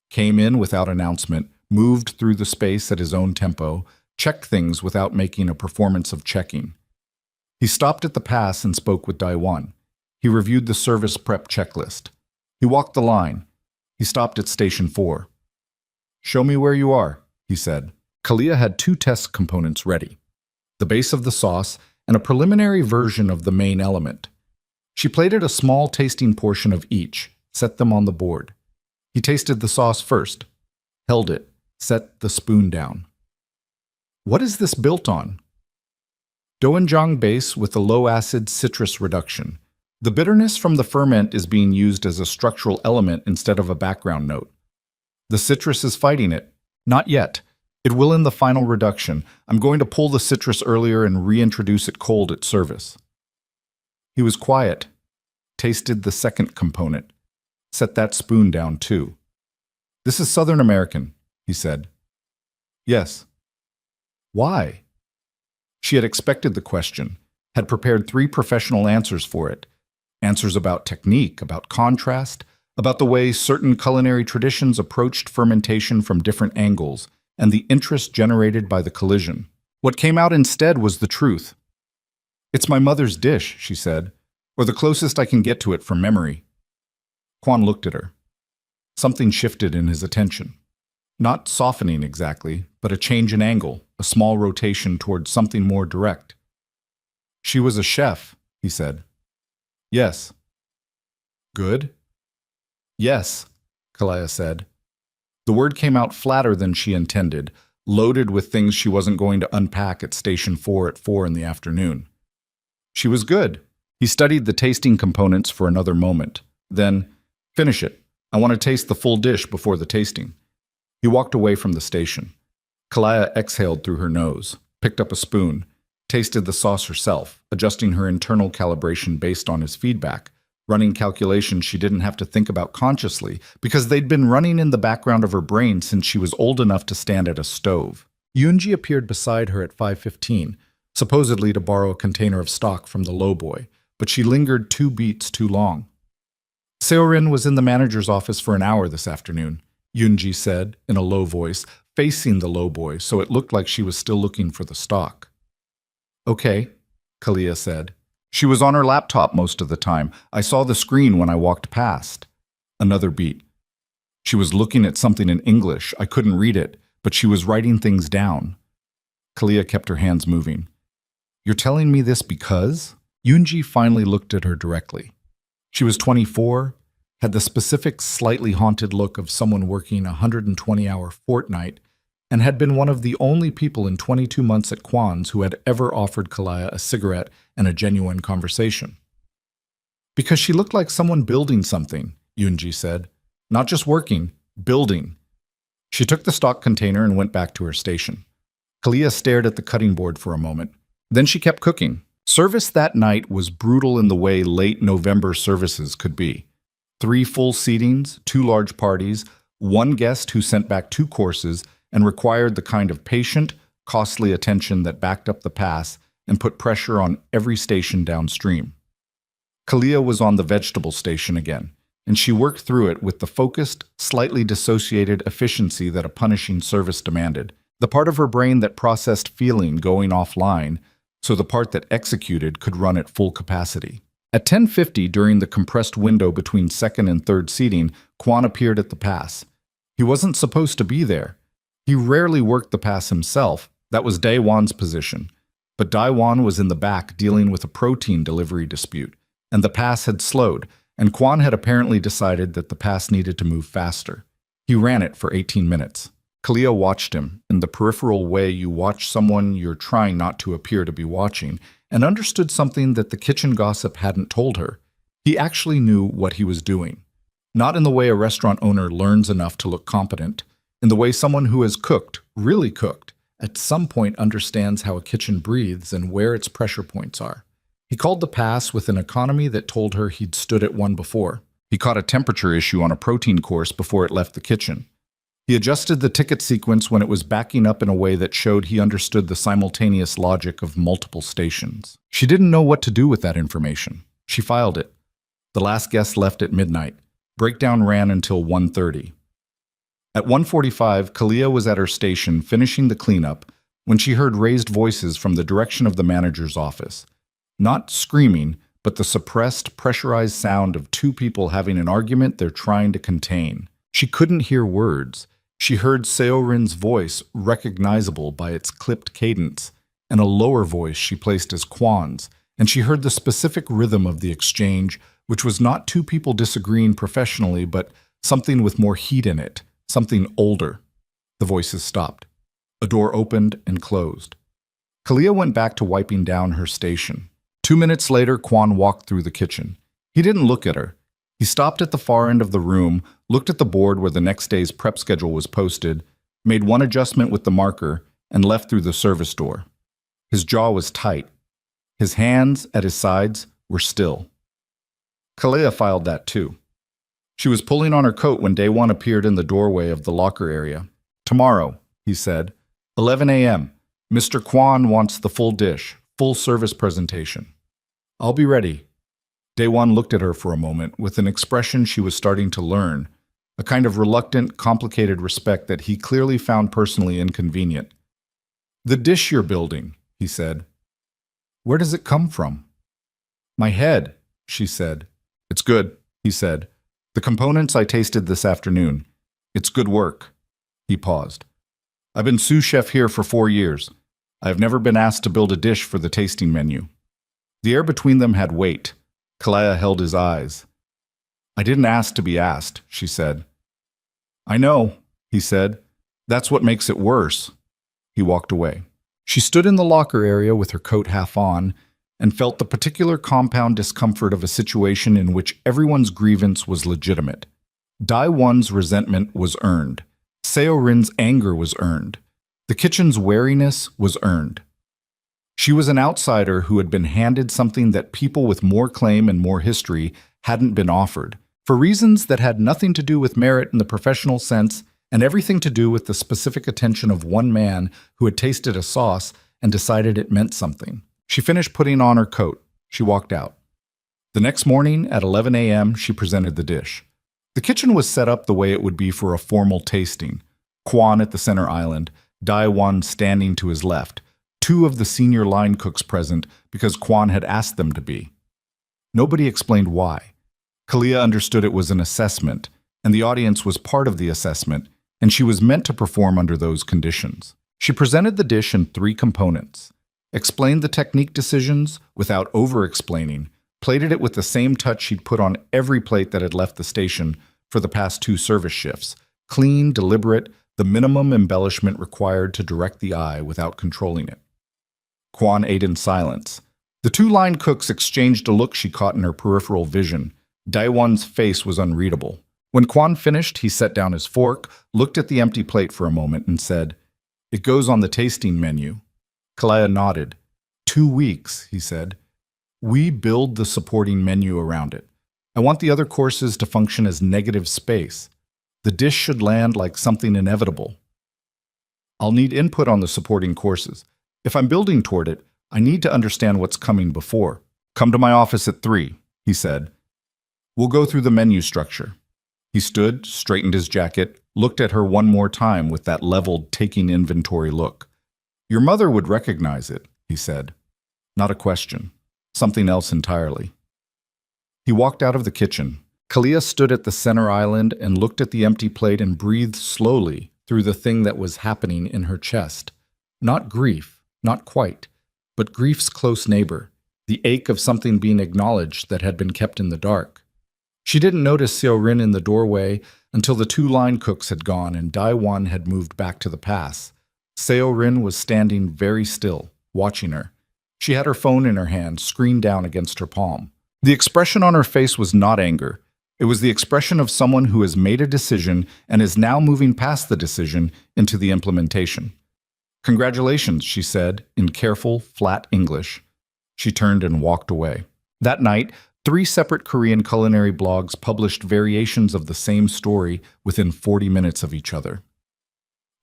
Came in without announcement, moved through the space at his own tempo, checked things without making a performance of checking. He stopped at the pass and spoke with Daiwan. He reviewed the service prep checklist. He walked the line. He stopped at Station 4. "Show me where you are," he said. Kalia had 2 test components ready: the base of the sauce and a preliminary version of the main element. She plated a small tasting portion of each, set them on the board. He tasted the sauce first, held it, set the spoon down. "What is this built on?" Doenjang base with a low-acid citrus reduction. The bitterness from the ferment is being used as a structural element instead of a background note. The citrus is fighting it. Not yet. It will in the final reduction. I'm going to pull the citrus earlier and reintroduce it cold at service. He was quiet, tasted the second component, set that spoon down too. "This is Southern American," he said. "Yes." "Why?" She had expected the question, had prepared 3 professional answers for it. Answers about technique, about contrast, about the way certain culinary traditions approached fermentation from different angles, and the interest generated by the collision. What came out instead was the truth. "It's my mother's dish," she said, "or the closest I can get to it from memory." Quan looked at her. Something shifted in his attention. Not softening exactly, but a change in angle, a small rotation towards something more direct. "She was a chef," he said. "Yes." "Good?" "Yes," Kalia said. The word came out flatter than she intended, loaded with things she wasn't going to unpack at Station 4 at 4 in the afternoon. "She was good." He studied the tasting components for another moment. Then, "Finish it. I want to taste the full dish before the tasting." He walked away from the station. Kalia exhaled through her nose, picked up a spoon, tasted the sauce herself, adjusting her internal calibration based on his feedback, running calculations she didn't have to think about consciously because they'd been running in the background of her brain since she was old enough to stand at a stove. Yoonji appeared beside her at 5:15, supposedly to borrow a container of stock from the lowboy, but she lingered 2 beats too long. "Seorin was in the manager's office for an hour this afternoon," Yoonji said in a low voice, facing the lowboy so it looked like she was still looking for the stock. "Okay," Kalia said. "She was on her laptop most of the time. I saw the screen when I walked past." Another beat. "She was looking at something in English. I couldn't read it, but she was writing things down." Kalia kept her hands moving. "You're telling me this because?" Yoonji finally looked at her directly. She was 24, had the specific slightly haunted look of someone working a 120-hour fortnight, and had been one of the only people in 22 months at Quan's who had ever offered Kalia a cigarette and a genuine conversation. "Because she looked like someone building something," Yoonji said. "Not just working, building." She took the stock container and went back to her station. Kalia stared at the cutting board for a moment. Then she kept cooking. Service that night was brutal in the way late November services could be. 3 full seatings, 2 large parties, 1 guest who sent back 2 courses, and required the kind of patient, costly attention that backed up the pass and put pressure on every station downstream. Kalia was on the vegetable station again, and she worked through it with the focused, slightly dissociated efficiency that a punishing service demanded. The part of her brain that processed feeling going offline, so the part that executed could run at full capacity. At 10:50, during the compressed window between second and third seating, Quan appeared at the pass. He wasn't supposed to be there. He rarely worked the pass himself. That was Daewon's position. But Daewon was in the back dealing with a protein delivery dispute, and the pass had slowed, and Quan had apparently decided that the pass needed to move faster. He ran it for 18 minutes. Kalia watched him, in the peripheral way you watch someone you're trying not to appear to be watching, and understood something that the kitchen gossip hadn't told her. He actually knew what he was doing. Not in the way a restaurant owner learns enough to look competent, in the way someone who has cooked, really cooked, at some point understands how a kitchen breathes and where its pressure points are. He called the pass with an economy that told her he'd stood at one before. He caught a temperature issue on a protein course before it left the kitchen. He adjusted the ticket sequence when it was backing up in a way that showed he understood the simultaneous logic of multiple stations. She didn't know what to do with that information. She filed it. The last guest left at midnight. Breakdown ran until 1:30. At 1:45, Kalia was at her station finishing the cleanup when she heard raised voices from the direction of the manager's office. Not screaming, but the suppressed, pressurized sound of two people having an argument they're trying to contain. She couldn't hear words. She heard Seorin's voice, recognizable by its clipped cadence, and a lower voice she placed as Quan's, and she heard the specific rhythm of the exchange, which was not two people disagreeing professionally, but something with more heat in it, something older. The voices stopped. A door opened and closed. Kalia went back to wiping down her station. 2 minutes later, Quan walked through the kitchen. He didn't look at her. He stopped at the far end of the room, looked at the board where the next day's prep schedule was posted, made one adjustment with the marker, and left through the service door. His jaw was tight. His hands at his sides were still. Kalia filed that too. She was pulling on her coat when Day One appeared in the doorway of the locker area. "Tomorrow," he said, 11 a.m. Mr. Quan wants the full dish, full service presentation. "I'll be ready." Day One looked at her for a moment with an expression she was starting to learn, a kind of reluctant, complicated respect that he clearly found personally inconvenient. "The dish you're building," he said. "Where does it come from?" "My head," she said. "It's good," he said. "The components I tasted this afternoon. It's good work." He paused. "I've been sous chef here for 4 years. I've never been asked to build a dish for the tasting menu." The air between them had weight. Kalea held his eyes. "I didn't ask to be asked," she said. "I know," he said. "That's what makes it worse." He walked away. She stood in the locker area with her coat half on and felt the particular compound discomfort of a situation in which everyone's grievance was legitimate. Dai One's resentment was earned. Seorin's anger was earned. The kitchen's wariness was earned. She was an outsider who had been handed something that people with more claim and more history hadn't been offered, for reasons that had nothing to do with merit in the professional sense and everything to do with the specific attention of one man who had tasted a sauce and decided it meant something. She finished putting on her coat. She walked out. The next morning at 11 a.m., she presented the dish. The kitchen was set up the way it would be for a formal tasting. Quan at the center island, Dai Wan standing to his left, 2 of the senior line cooks present because Quan had asked them to be. Nobody explained why. Kalia understood it was an assessment, and the audience was part of the assessment, and she was meant to perform under those conditions. She presented the dish in 3 components, explained the technique decisions without over-explaining, plated it with the same touch she'd put on every plate that had left the station for the past 2 service shifts, clean, deliberate, the minimum embellishment required to direct the eye without controlling it. Quan ate in silence. The 2 line cooks exchanged a look she caught in her peripheral vision. Daiwan's face was unreadable. When Quan finished, he set down his fork, looked at the empty plate for a moment, and said, "It goes on the tasting menu." Kalaya nodded. 2 weeks, he said. "We build the supporting menu around it. I want the other courses to function as negative space. The dish should land like something inevitable. I'll need input on the supporting courses. If I'm building toward it, I need to understand what's coming before. Come to my office at 3, he said. We'll go through the menu structure." He stood, straightened his jacket, looked at her one more time with that leveled, taking inventory look. "Your mother would recognize it," he said. Not a question. Something else entirely. He walked out of the kitchen. Kalia stood at the center island and looked at the empty plate and breathed slowly through the thing that was happening in her chest. Not grief, not quite, but grief's close neighbor, the ache of something being acknowledged that had been kept in the dark. She didn't notice Seorin in the doorway until the 2 line cooks had gone and Daiwan had moved back to the pass. Seorin was standing very still, watching her. She had her phone in her hand, screened down against her palm. The expression on her face was not anger. It was the expression of someone who has made a decision and is now moving past the decision into the implementation. "Congratulations," she said, in careful, flat English. She turned and walked away. That night, 3 separate Korean culinary blogs published variations of the same story within 40 minutes of each other.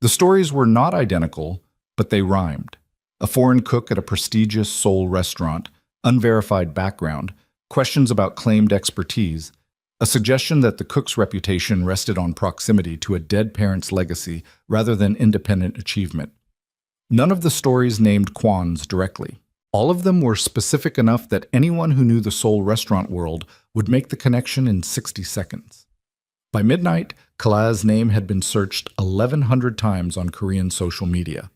The stories were not identical, but they rhymed. A foreign cook at a prestigious Seoul restaurant, unverified background, questions about claimed expertise, a suggestion that the cook's reputation rested on proximity to a dead parent's legacy rather than independent achievement. None of the stories named Quan's directly. All of them were specific enough that anyone who knew the Seoul restaurant world would make the connection in 60 seconds. By midnight, Kalaya's name had been searched 1,100 times on Korean social media.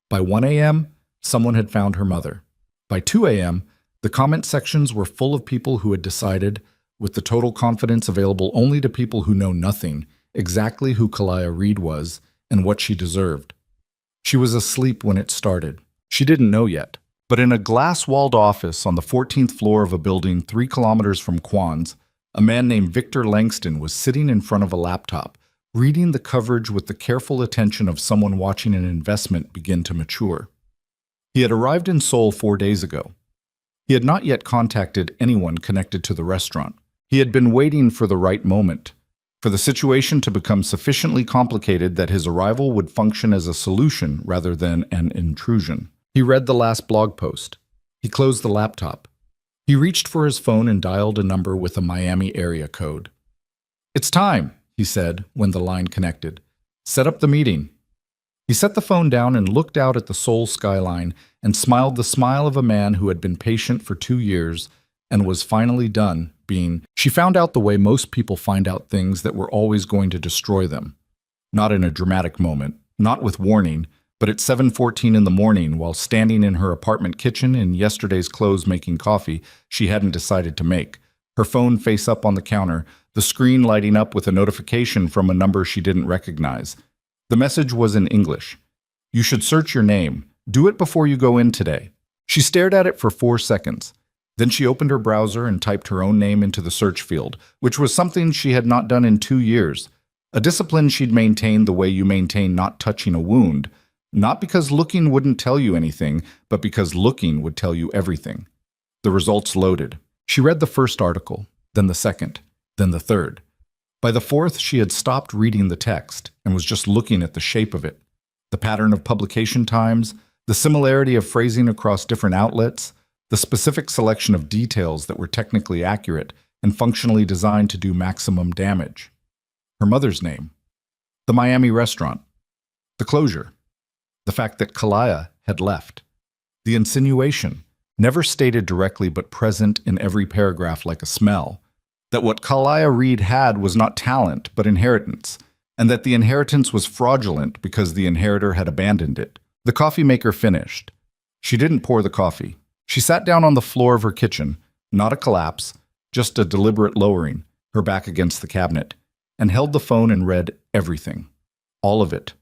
By 1 a.m., someone had found her mother. By 2 a.m., the comment sections were full of people who had decided, with the total confidence available only to people who know nothing, exactly who Kalaya Reed was and what she deserved. She was asleep when it started. She didn't know yet. But in a glass-walled office on the 14th floor of a building 3 kilometers from Quan's, a man named Victor Langston was sitting in front of a laptop, reading the coverage with the careful attention of someone watching an investment begin to mature. He had arrived in Seoul 4 days ago. He had not yet contacted anyone connected to the restaurant. He had been waiting for the right moment, for the situation to become sufficiently complicated that his arrival would function as a solution rather than an intrusion. He read the last blog post. He closed the laptop. He reached for his phone and dialed a number with a Miami area code. "It's time," he said when the line connected. "Set up the meeting." He set the phone down and looked out at the Seoul skyline and smiled the smile of a man who had been patient for 2 years and was finally done being. She found out the way most people find out things that were always going to destroy them. Not in a dramatic moment, not with warning, but at 7:14 in the morning, while standing in her apartment kitchen in yesterday's clothes making coffee she hadn't decided to make, her phone face up on the counter, the screen lighting up with a notification from a number she didn't recognize. The message was in English. "You should search your name. Do it before you go in today." She stared at it for 4 seconds. Then she opened her browser and typed her own name into the search field, which was something she had not done in 2 years, a discipline she'd maintained the way you maintain not touching a wound, not because looking wouldn't tell you anything, but because looking would tell you everything. The results loaded. She read the first article, then the second, then the third. By the fourth, she had stopped reading the text and was just looking at the shape of it, the pattern of publication times, the similarity of phrasing across different outlets, the specific selection of details that were technically accurate and functionally designed to do maximum damage. Her mother's name, the Miami restaurant, the closure, the fact that Kalaya had left, the insinuation, never stated directly but present in every paragraph like a smell, that what Kalaya Reed had was not talent but inheritance, and that the inheritance was fraudulent because the inheritor had abandoned it. The coffee maker finished. She didn't pour the coffee. She sat down on the floor of her kitchen, not a collapse, just a deliberate lowering, her back against the cabinet, and held the phone and read everything. All of it.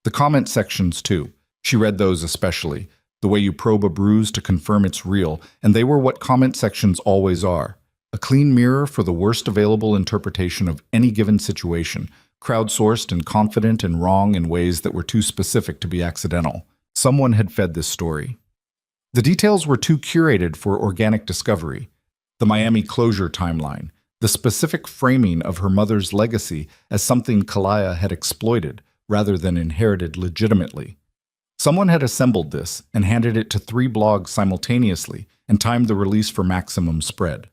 The comment sections, too. She read those especially, the way you probe a bruise to confirm it's real, and they were what comment sections always are. A clean mirror for the worst available interpretation of any given situation, crowdsourced and confident and wrong in ways that were too specific to be accidental. Someone had fed this story. The details were too curated for organic discovery. The Miami closure timeline, the specific framing of her mother's legacy as something Kalaya had exploited rather than inherited legitimately. Someone had assembled this and handed it to 3 blogs simultaneously and timed the release for maximum spread.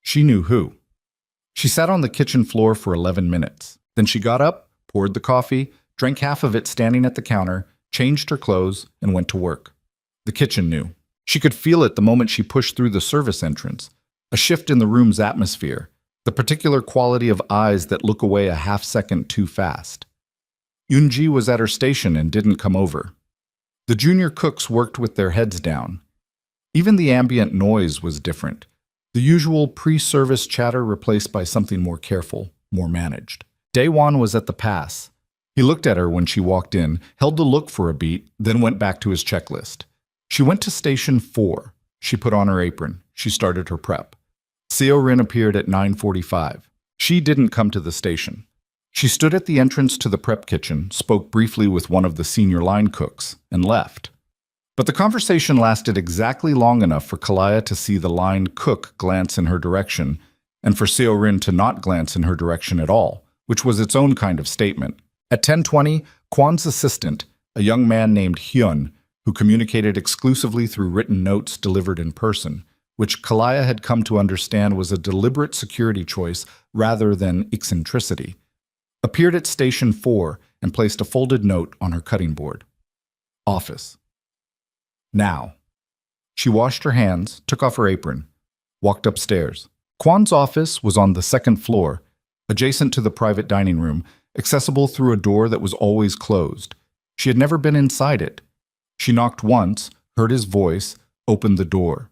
She knew who. She sat on the kitchen floor for 11 minutes. Then she got up, poured the coffee, drank half of it standing at the counter, changed her clothes, and went to work. The kitchen knew. She could feel it the moment she pushed through the service entrance. A shift in the room's atmosphere, the particular quality of eyes that look away a half-second too fast. Yoonji was at her station and didn't come over. The junior cooks worked with their heads down. Even the ambient noise was different. The usual pre-service chatter replaced by something more careful, more managed. Daewon was at the pass. He looked at her when she walked in, held the look for a beat, then went back to his checklist. She went to station 4. She put on her apron. She started her prep. Seo-rin appeared at 9:45. She didn't come to the station. She stood at the entrance to the prep kitchen, spoke briefly with one of the senior line cooks, and left. But the conversation lasted exactly long enough for Kalaya to see the line cook glance in her direction, and for Seo-rin to not glance in her direction at all, which was its own kind of statement. At 10:20, Quan's assistant, a young man named Hyun, who communicated exclusively through written notes delivered in person, which Kalaya had come to understand was a deliberate security choice rather than eccentricity, appeared at station 4 and placed a folded note on her cutting board. Office. Now. She washed her hands, took off her apron, walked upstairs. Quan's office was on the second floor, adjacent to the private dining room, accessible through a door that was always closed. She had never been inside it. She knocked once, heard his voice, opened the door.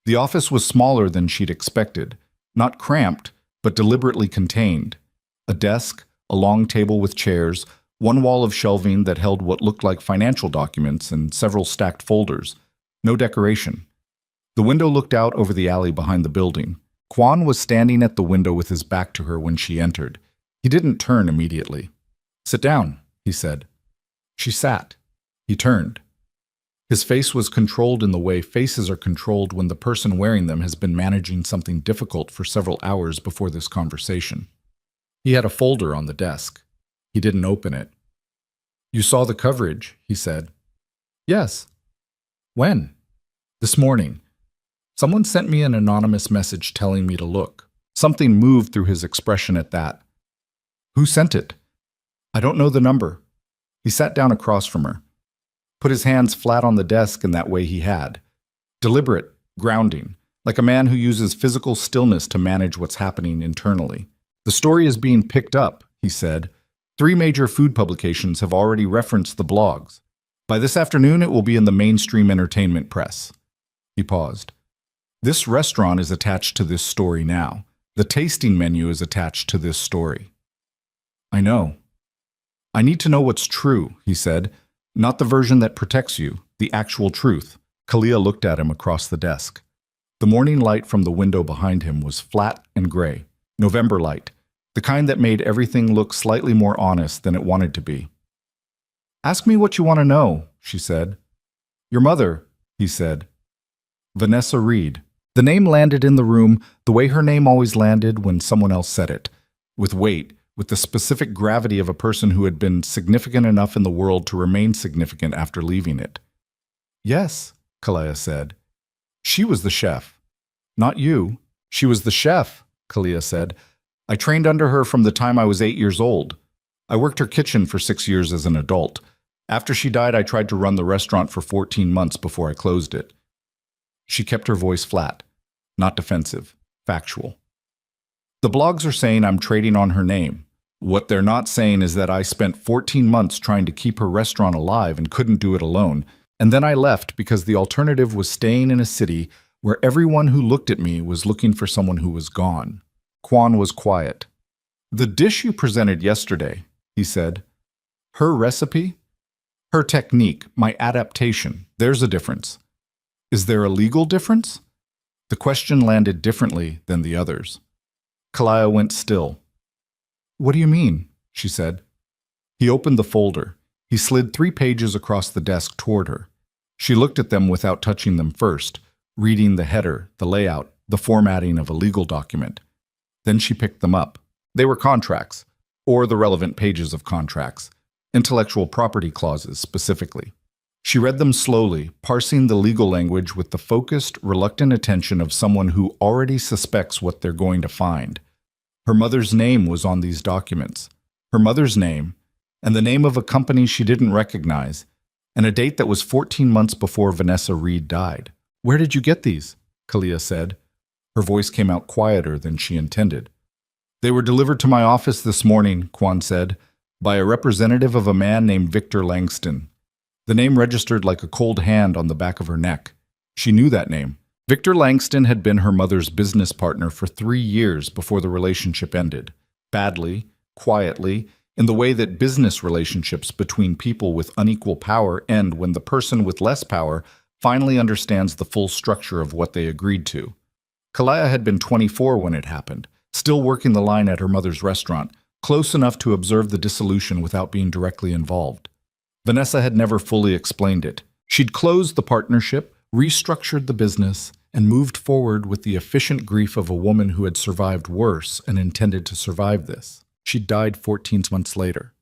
The office was smaller than she'd expected, not cramped, but deliberately contained. A desk, a long table with chairs, one wall of shelving that held what looked like financial documents and several stacked folders. No decoration. The window looked out over the alley behind the building. Quan was standing at the window with his back to her when she entered. He didn't turn immediately. "Sit down," he said. She sat. He turned. His face was controlled in the way faces are controlled when the person wearing them has been managing something difficult for several hours before this conversation. He had a folder on the desk. He didn't open it. "You saw the coverage," he said. "Yes." "When?" "This morning. Someone sent me an anonymous message telling me to look." Something moved through his expression at that. "Who sent it?" "I don't know the number." He sat down across from her, put his hands flat on the desk in that way he had. Deliberate, grounding, like a man who uses physical stillness to manage what's happening internally. "The story is being picked up," he said. 3 major food publications have already referenced the blogs. By this afternoon, it will be in the mainstream entertainment press." He paused. "This restaurant is attached to this story now. The tasting menu is attached to this story." "I know." "I need to know what's true," he said. "Not the version that protects you, the actual truth." Kalia looked at him across the desk. The morning light from the window behind him was flat and gray. November light, the kind that made everything look slightly more honest than it wanted to be. "Ask me what you want to know," she said. "Your mother," he said. "Vanessa Reed." The name landed in the room the way her name always landed when someone else said it, with weight, with the specific gravity of a person who had been significant enough in the world to remain significant after leaving it. "Yes," Kalia said. "She was the chef." "Not you. She was the chef," Kalia said. "I trained under her from the time I was 8 years old. I worked her kitchen for 6 years as an adult. After she died, I tried to run the restaurant for 14 months before I closed it." She kept her voice flat, not defensive, factual. "The blogs are saying I'm trading on her name. What they're not saying is that I spent 14 months trying to keep her restaurant alive and couldn't do it alone, and then I left because the alternative was staying in a city where everyone who looked at me was looking for someone who was gone." Quan was quiet. "The dish you presented yesterday," he said. "Her recipe? Her technique, my adaptation, there's a difference. Is there a legal difference?" The question landed differently than the others. Kalia went still. "What do you mean?" she said. He opened the folder. He slid 3 pages across the desk toward her. She looked at them without touching them first, reading the header, the layout, the formatting of a legal document. Then she picked them up. They were contracts, or the relevant pages of contracts, intellectual property clauses specifically. She read them slowly, parsing the legal language with the focused, reluctant attention of someone who already suspects what they're going to find. Her mother's name was on these documents. Her mother's name, and the name of a company she didn't recognize, and a date that was 14 months before Vanessa Reed died. "Where did you get these?" Kalia said. Her voice came out quieter than she intended. "They were delivered to my office this morning," Quan said, "by a representative of a man named Victor Langston." The name registered like a cold hand on the back of her neck. She knew that name. Victor Langston had been her mother's business partner for 3 years before the relationship ended. Badly, quietly, in the way that business relationships between people with unequal power end when the person with less power finally understands the full structure of what they agreed to. Kalia had been 24 when it happened, still working the line at her mother's restaurant, close enough to observe the dissolution without being directly involved. Vanessa had never fully explained it. She'd closed the partnership, restructured the business, and moved forward with the efficient grief of a woman who had survived worse and intended to survive this. She died 14 months later.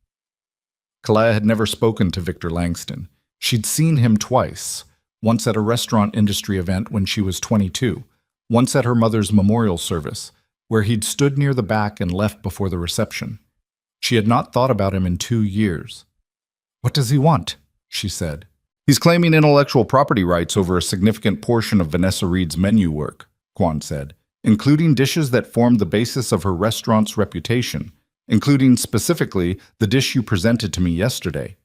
Kalia had never spoken to Victor Langston. She'd seen him twice, once at a restaurant industry event when she was 22, once at her mother's memorial service, where he'd stood near the back and left before the reception. She had not thought about him in 2 years. "What does he want?" she said. He's claiming intellectual property rights over a significant portion of Vanessa Reed's menu work, Quan said, including dishes that formed the basis of her restaurant's reputation, including specifically the dish you presented to me yesterday.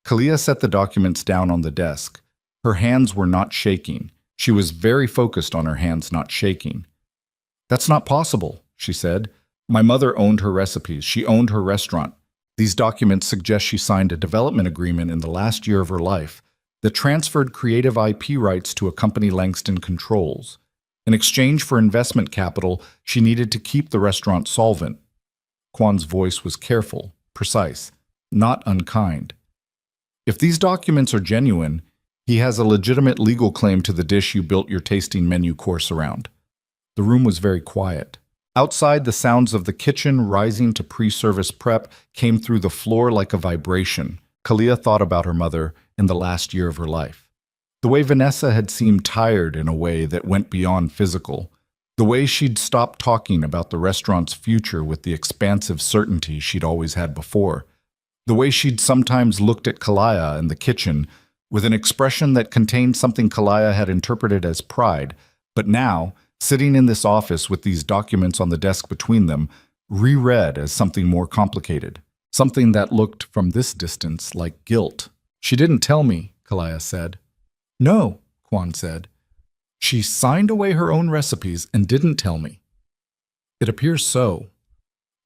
Kalia set the documents down on the desk. Her hands were not shaking. She was very focused on her hands not shaking. "That's not possible," she said. "My mother owned her recipes. She owned her restaurant. These documents suggest she signed a development agreement in the last year of her life that transferred creative IP rights to a company Langston controls. In exchange for investment capital, she needed to keep the restaurant solvent." Quan's voice was careful, precise, not unkind. "If these documents are genuine, he has a legitimate legal claim to the dish you built your tasting menu course around." The room was very quiet. Outside, the sounds of the kitchen rising to pre-service prep came through the floor like a vibration. Kalia thought about her mother in the last year of her life. The way Vanessa had seemed tired in a way that went beyond physical. The way she'd stopped talking about the restaurant's future with the expansive certainty she'd always had before. The way she'd sometimes looked at Kalia in the kitchen with an expression that contained something Kalia had interpreted as pride, but now, sitting in this office with these documents on the desk between them, reread as something more complicated. Something that looked from this distance like guilt. "She didn't tell me," Kalia said. "No," Quan said. "She signed away her own recipes and didn't tell me." "It appears so."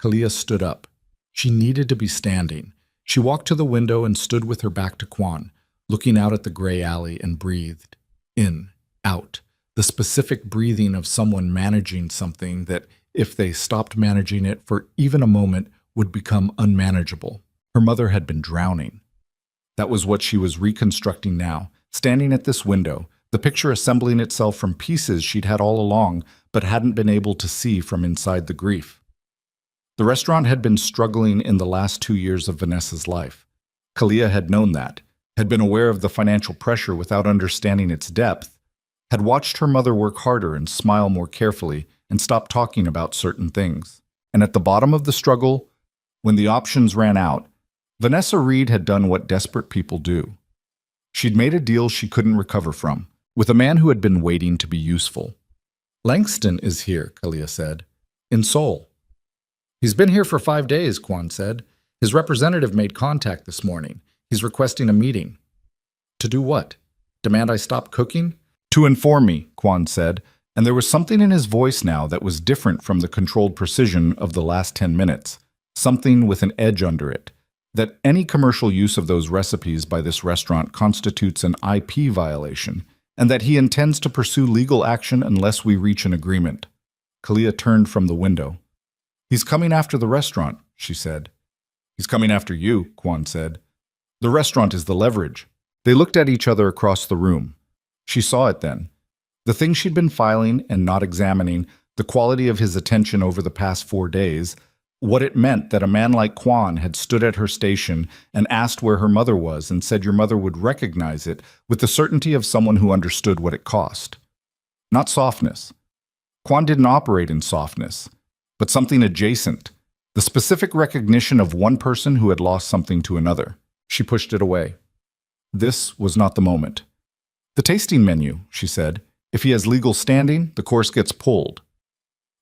Kalia stood up. She needed to be standing. She walked to the window and stood with her back to Quan, looking out at the gray alley, and breathed. In, out. The specific breathing of someone managing something that, if they stopped managing it for even a moment, would become unmanageable. Her mother had been drowning. That was what she was reconstructing now, standing at this window, the picture assembling itself from pieces she'd had all along but hadn't been able to see from inside the grief. The restaurant had been struggling in the last 2 years of Vanessa's life. Kalia had known that, had been aware of the financial pressure without understanding its depth, had watched her mother work harder and smile more carefully and stop talking about certain things. And at the bottom of the struggle, when the options ran out, Vanessa Reed had done what desperate people do. She'd made a deal she couldn't recover from, with a man who had been waiting to be useful. "Langston is here," Kalia said, "in Seoul." "He's been here for 5 days," Quan said. "His representative made contact this morning. He's requesting a meeting." "To do what? Demand I stop cooking?" "To inform me," Quan said, and there was something in his voice now that was different from the controlled precision of the last 10 minutes. Something with an edge under it, that any commercial use of those recipes by this restaurant constitutes an IP violation, and that he intends to pursue legal action unless we reach an agreement. Kalia turned from the window. "He's coming after the restaurant," she said. "He's coming after you," Quan said. "The restaurant is the leverage." They looked at each other across the room. She saw it then. The thing she'd been filing and not examining, the quality of his attention over the past 4 days, what it meant that a man like Quan had stood at her station and asked where her mother was and said your mother would recognize it with the certainty of someone who understood what it cost. Not softness. Quan didn't operate in softness, but something adjacent, the specific recognition of one person who had lost something to another. She pushed it away. This was not the moment. "The tasting menu," she said. "If he has legal standing, the course gets pulled."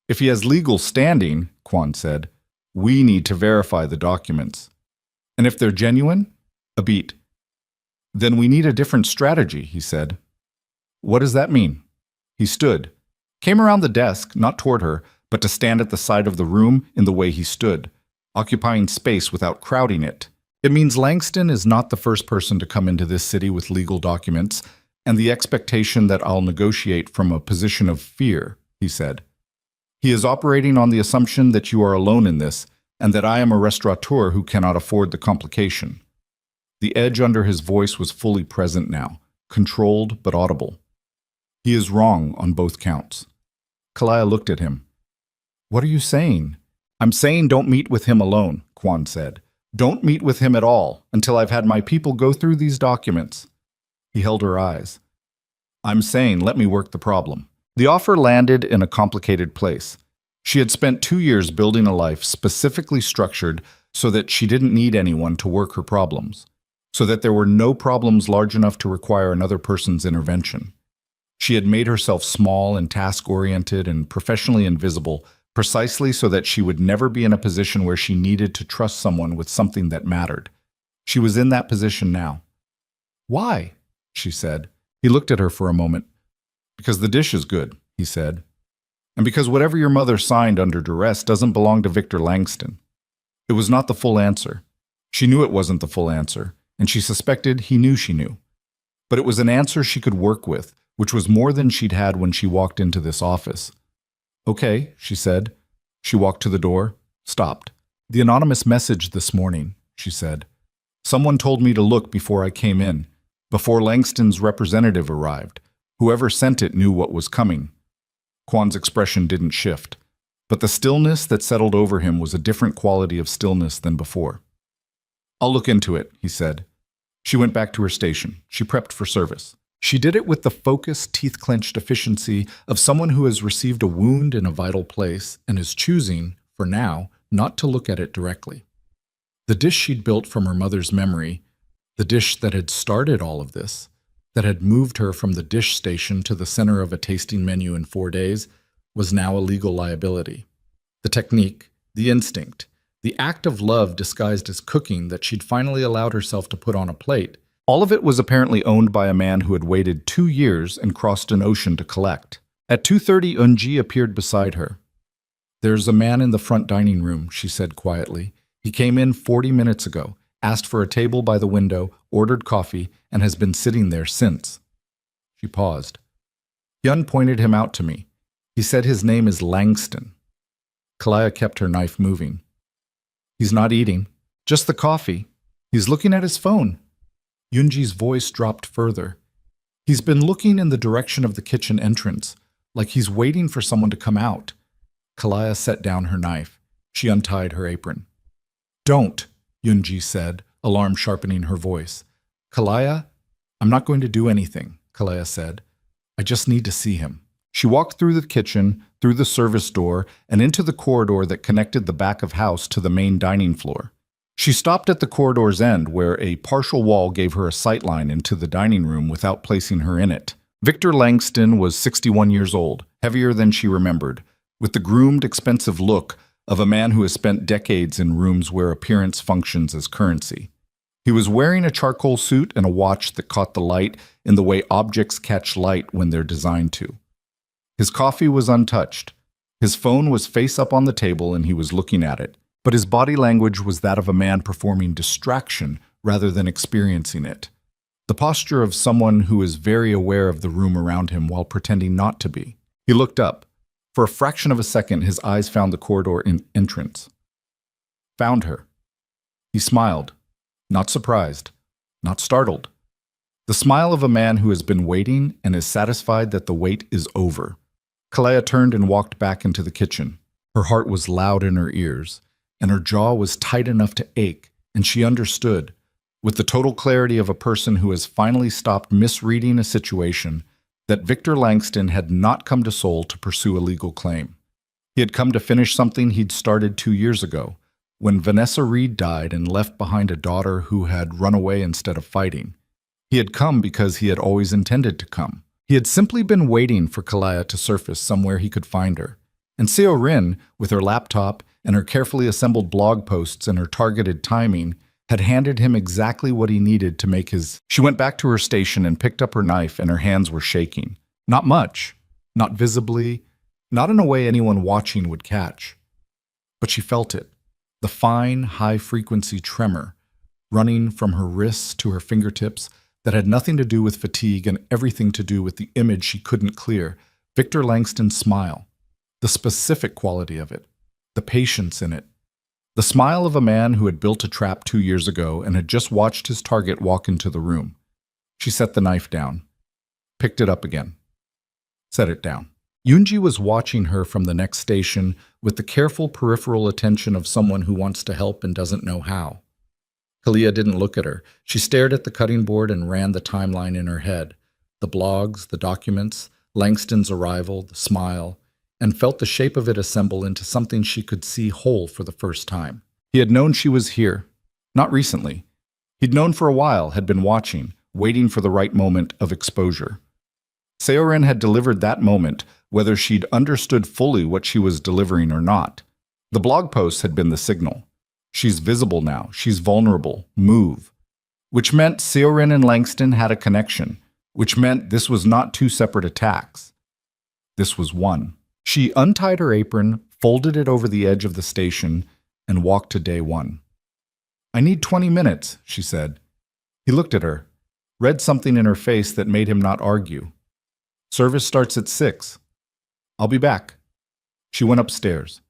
"If he has legal standing," Quan said, "we need to verify the documents. And if they're genuine?" A beat. "Then we need a different strategy," he said. "What does that mean?" He stood, came around the desk, not toward her, but to stand at the side of the room in the way he stood, occupying space without crowding it. "It means Langston is not the first person to come into this city with legal documents and the expectation that I'll negotiate from a position of fear," he said. "He is operating on the assumption that you are alone in this and that I am a restaurateur who cannot afford the complication." The edge under his voice was fully present now, controlled but audible. "He is wrong on both counts." Kalia looked at him. "What are you saying?" "I'm saying don't meet with him alone," Quan said. "Don't meet with him at all until I've had my people go through these documents." He held her eyes. "I'm saying let me work the problem." The offer landed in a complicated place. She had spent 2 years building a life specifically structured so that she didn't need anyone to work her problems. so that there were no problems large enough to require another person's intervention. She had made herself small and task-oriented and professionally invisible, precisely so that she would never be in a position where she needed to trust someone with something that mattered. She was in that position now. "Why?" she said. He looked at her for a moment. "Because the dish is good," he said. "And because whatever your mother signed under duress doesn't belong to Victor Langston." It was not the full answer. She knew it wasn't the full answer, and she suspected he knew she knew. But it was an answer she could work with, which was more than she'd had when she walked into this office. "Okay," she said. She walked to the door, stopped. "The anonymous message this morning," she said. "Someone told me to look before I came in, before Langston's representative arrived. Whoever sent it knew what was coming." Quan's expression didn't shift, but the stillness that settled over him was a different quality of stillness than before. "I'll look into it," he said. She went back to her station. She prepped for service. She did it with the focused, teeth-clenched efficiency of someone who has received a wound in a vital place and is choosing, for now, not to look at it directly. The dish she'd built from her mother's memory, the dish that had started all of this, that had moved her from the dish station to the center of a tasting menu in 4 days, was now a legal liability. The technique, the instinct, the act of love disguised as cooking that she'd finally allowed herself to put on a plate, all of it was apparently owned by a man who had waited 2 years and crossed an ocean to collect. At 2:30, Eunji appeared beside her. "There's a man in the front dining room," she said quietly. "He came in 40 minutes ago, asked for a table by the window, ordered coffee, and has been sitting there since." She paused. Hyun pointed him out to me. "He said his name is Langston." Kalaya kept her knife moving. "He's not eating. Just the coffee. He's looking at his phone." Yoonji's voice dropped further. "He's been looking in the direction of the kitchen entrance, like he's waiting for someone to come out." Kalaya set down her knife. She untied her apron. "Don't," Yoonji said, alarm sharpening her voice. "Kalaya, I'm not going to do anything," Kalaya said. "I just need to see him." She walked through the kitchen, through the service door, and into the corridor that connected the back of house to the main dining floor. She stopped at the corridor's end, where a partial wall gave her a sightline into the dining room without placing her in it. Victor Langston was 61 years old, heavier than she remembered, with the groomed, expensive look of a man who has spent decades in rooms where appearance functions as currency. He was wearing a charcoal suit and a watch that caught the light in the way objects catch light when they're designed to. His coffee was untouched. His phone was face up on the table and he was looking at it. But his body language was that of a man performing distraction rather than experiencing it. The posture of someone who is very aware of the room around him while pretending not to be. He looked up. For a fraction of a second, his eyes found the corridor entrance. Found her. He smiled. Not surprised. Not startled. The smile of a man who has been waiting and is satisfied that the wait is over. Kalaya turned and walked back into the kitchen. Her heart was loud in her ears, and her jaw was tight enough to ache, and she understood, with the total clarity of a person who has finally stopped misreading a situation, that Victor Langston had not come to Seoul to pursue a legal claim. He had come to finish something he'd started 2 years ago, when Vanessa Reed died and left behind a daughter who had run away instead of fighting. He had come because he had always intended to come. He had simply been waiting for Kalaya to surface somewhere he could find her. And Seo Rin, with her laptop and her carefully assembled blog posts and her targeted timing, had handed him exactly what he needed to make his... She went back to her station and picked up her knife, and her hands were shaking. Not much, not visibly, not in a way anyone watching would catch. But she felt it, the fine, high-frequency tremor, running from her wrists to her fingertips, that had nothing to do with fatigue and everything to do with the image she couldn't clear. Victor Langston's smile, the specific quality of it, the patience in it. The smile of a man who had built a trap 2 years ago and had just watched his target walk into the room. She set the knife down, picked it up again, set it down. Yoonji was watching her from the next station with the careful peripheral attention of someone who wants to help and doesn't know how. Kalaya didn't look at her. She stared at the cutting board and ran the timeline in her head. The blogs, the documents, Langston's arrival, the smile, and felt the shape of it assemble into something she could see whole for the first time. He had known she was here. Not recently. He'd known for a while, had been watching, waiting for the right moment of exposure. Seorin had delivered that moment, whether she'd understood fully what she was delivering or not. The blog posts had been the signal. She's visible now, she's vulnerable, move. Which meant Seorin and Langston had a connection, which meant this was not two separate attacks. This was one. She untied her apron, folded it over the edge of the station, and walked to day one. "I need 20 minutes, she said. He looked at her, read something in her face that made him not argue. "Service starts at 6. I'll be back." She went upstairs.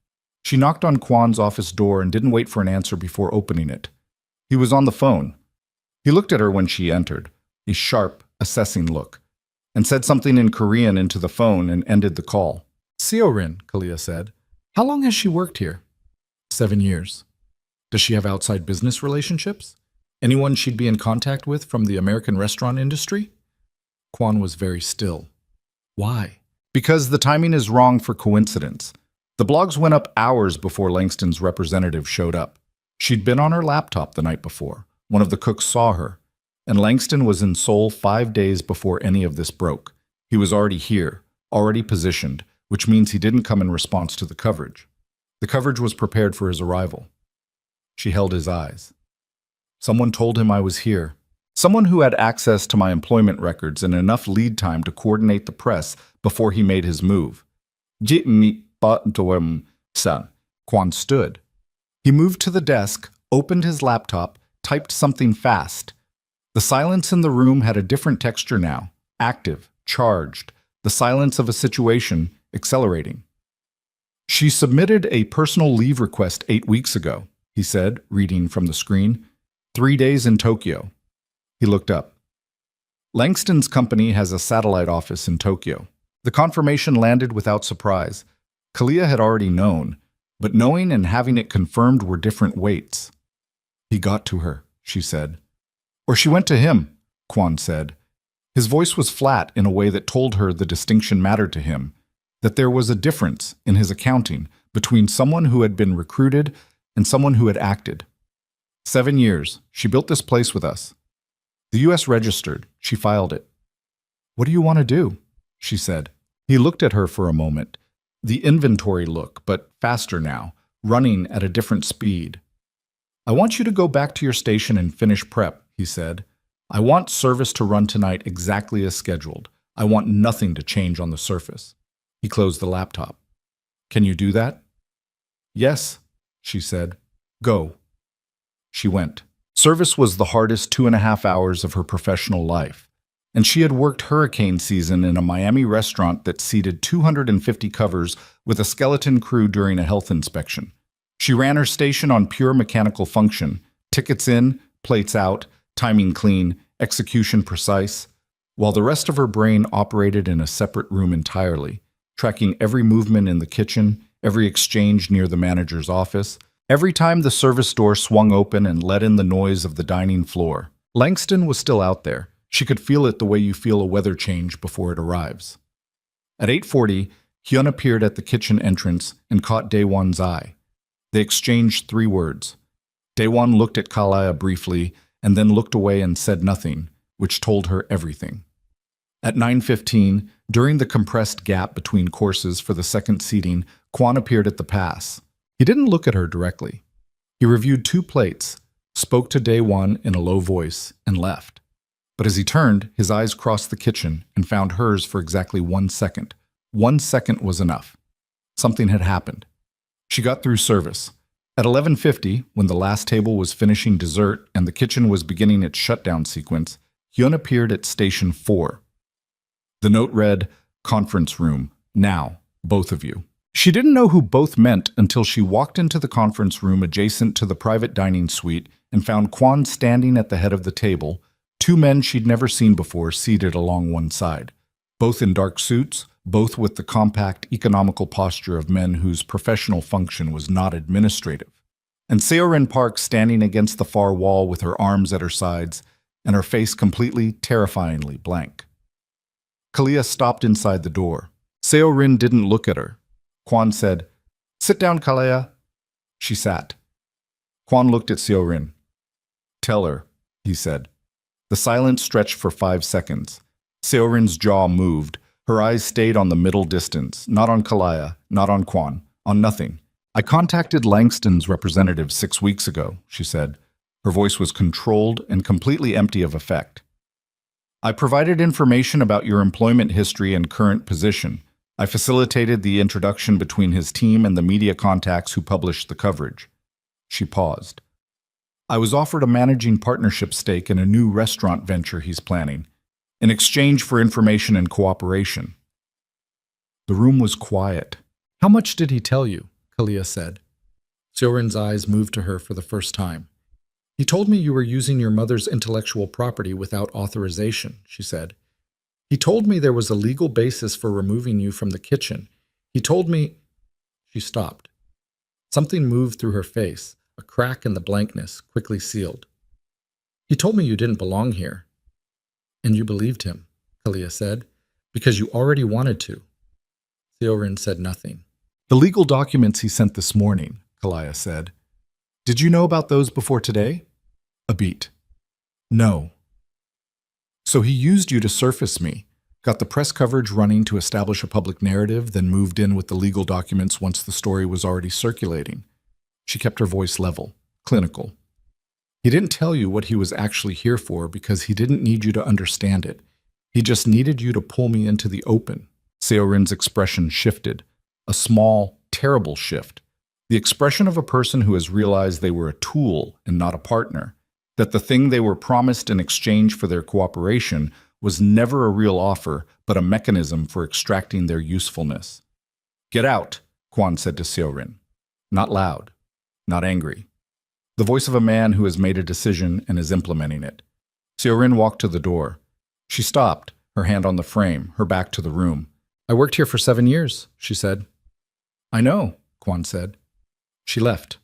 She knocked on Quan's office door and didn't wait for an answer before opening it. He was on the phone. He looked at her when she entered, a sharp, assessing look, and said something in Korean into the phone and ended the call. "Seorin," Kalia said. "How long has she worked here?" 7 years. "Does she have outside business relationships? Anyone she'd be in contact with from the American restaurant industry?" Quan was very still. "Why?" "Because the timing is wrong for coincidence. The blogs went up hours before Langston's representative showed up. She'd been on her laptop the night before. One of the cooks saw her. And Langston was in Seoul 5 days before any of this broke. He was already here, already positioned, which means he didn't come in response to the coverage. The coverage was prepared for his arrival." She held his eyes. "Someone told him I was here. Someone who had access to my employment records and enough lead time to coordinate the press before he made his move." Quan stood. He moved to the desk, opened his laptop, typed something fast. The silence in the room had a different texture now, active, charged, the silence of a situation, accelerating. "She submitted a personal leave request 8 weeks ago," he said, reading from the screen. 3 days in Tokyo." He looked up. "Langston's company has a satellite office in Tokyo." The confirmation landed without surprise. Kalia had already known, but knowing and having it confirmed were different weights. "He got to her," she said. "Or she went to him," Quan said. His voice was flat in a way that told her the distinction mattered to him, that there was a difference in his accounting between someone who had been recruited and someone who had acted. 7 years. She built this place with us. The U.S. registered. She filed it. "What do you want to do?" she said. He looked at her for a moment. The inventory look, but faster now, running at a different speed. "I want you to go back to your station and finish prep," he said. "I want service to run tonight exactly as scheduled. I want nothing to change on the surface." He closed the laptop. "Can you do that?" "Yes," she said. "Go." She went. Service was the hardest 2.5 hours of her professional life, and she had worked hurricane season in a Miami restaurant that seated 250 covers with a skeleton crew during a health inspection. She ran her station on pure mechanical function, tickets in, plates out, timing clean, execution precise, while the rest of her brain operated in a separate room entirely, tracking every movement in the kitchen, every exchange near the manager's office, every time the service door swung open and let in the noise of the dining floor. Langston was still out there. She could feel it the way you feel a weather change before it arrives. At 8:40, Hyun appeared at the kitchen entrance and caught Daewon's eye. They exchanged 3 words. Daewon looked at Kalaya briefly and then looked away and said nothing, which told her everything. At 9:15, during the compressed gap between courses for the second seating, Quan appeared at the pass. He didn't look at her directly. He reviewed 2 plates, spoke to Daewon in a low voice, and left. But as he turned, his eyes crossed the kitchen and found hers for exactly 1 second. 1 second was enough. Something had happened. She got through service. At 11:50, when the last table was finishing dessert and the kitchen was beginning its shutdown sequence, Hyun appeared at Station 4. The note read, "Conference room. Now, both of you." She didn't know who both meant until she walked into the conference room adjacent to the private dining suite and found Quan standing at the head of the table, 2 men she'd never seen before seated along one side, both in dark suits, both with the compact, economical posture of men whose professional function was not administrative. And Seorin Park standing against the far wall with her arms at her sides and her face completely, terrifyingly blank. Kalia stopped inside the door. Seorin didn't look at her. Quan said, "Sit down, Kalaya." She sat. Quan looked at Seorin. "Tell her," he said. The silence stretched for 5 seconds. Seorin's jaw moved. Her eyes stayed on the middle distance, not on Kalaya, not on Quan, on nothing. I contacted Langston's representative 6 weeks ago, she said. Her voice was controlled and completely empty of effect. I provided information about your employment history and current position. I facilitated the introduction between his team and the media contacts who published the coverage. She paused. I was offered a managing partnership stake in a new restaurant venture he's planning, in exchange for information and cooperation. The room was quiet. How much did he tell you? Kalia said. Seorin's eyes moved to her for the first time. He told me you were using your mother's intellectual property without authorization, she said. He told me there was a legal basis for removing you from the kitchen. He told me... She stopped. Something moved through her face, a crack in the blankness, quickly sealed. He told me you didn't belong here. And you believed him, Kalia said, because you already wanted to. Seorin said nothing. The legal documents he sent this morning, Kalia said. Did you know about those before today? A beat. No. So he used you to surface me, got the press coverage running to establish a public narrative, then moved in with the legal documents once the story was already circulating. She kept her voice level, clinical. He didn't tell you what he was actually here for because he didn't need you to understand it. He just needed you to pull me into the open. Seorin's expression shifted, a small, terrible shift. The expression of a person who has realized they were a tool and not a partner, that the thing they were promised in exchange for their cooperation was never a real offer, but a mechanism for extracting their usefulness. Get out, Quan said to Seorin. Not loud, not angry. The voice of a man who has made a decision and is implementing it. Seorin walked to the door. She stopped, her hand on the frame, her back to the room. I worked here for 7 years, she said. I know, Quan said. She left.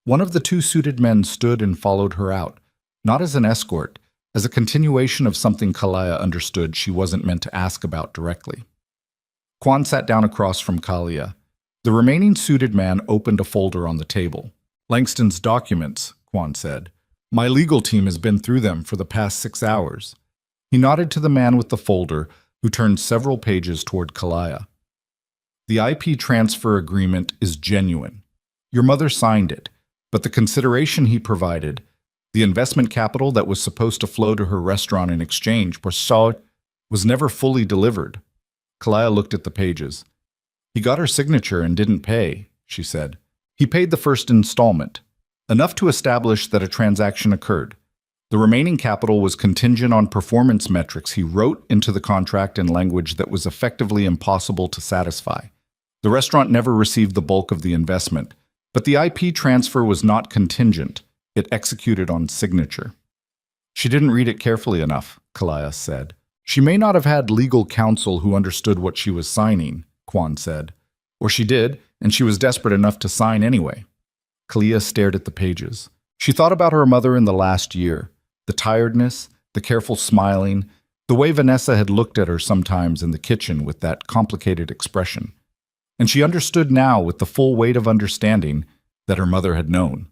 One of the 2 suited men stood and followed her out, not as an escort, as a continuation of something Kalaya understood she wasn't meant to ask about directly. Quan sat down across from Kalia. The remaining suited man opened a folder on the table. Langston's documents, Quan said. My legal team has been through them for the past 6 hours. He nodded to the man with the folder, who turned several pages toward Kalaya. The IP transfer agreement is genuine. Your mother signed it, but the consideration he provided, the investment capital that was supposed to flow to her restaurant in exchange, was never fully delivered. Kalaya looked at the pages. He got her signature and didn't pay, she said. He paid the first installment, enough to establish that a transaction occurred. The remaining capital was contingent on performance metrics he wrote into the contract in language that was effectively impossible to satisfy. The restaurant never received the bulk of the investment, but the IP transfer was not contingent. It executed on signature. She didn't read it carefully enough, Kalaya said. She may not have had legal counsel who understood what she was signing, Quan said. Or she did, and she was desperate enough to sign anyway. Kalia stared at the pages. She thought about her mother in the last year, the tiredness, the careful smiling, the way Vanessa had looked at her sometimes in the kitchen with that complicated expression. And she understood now with the full weight of understanding that her mother had known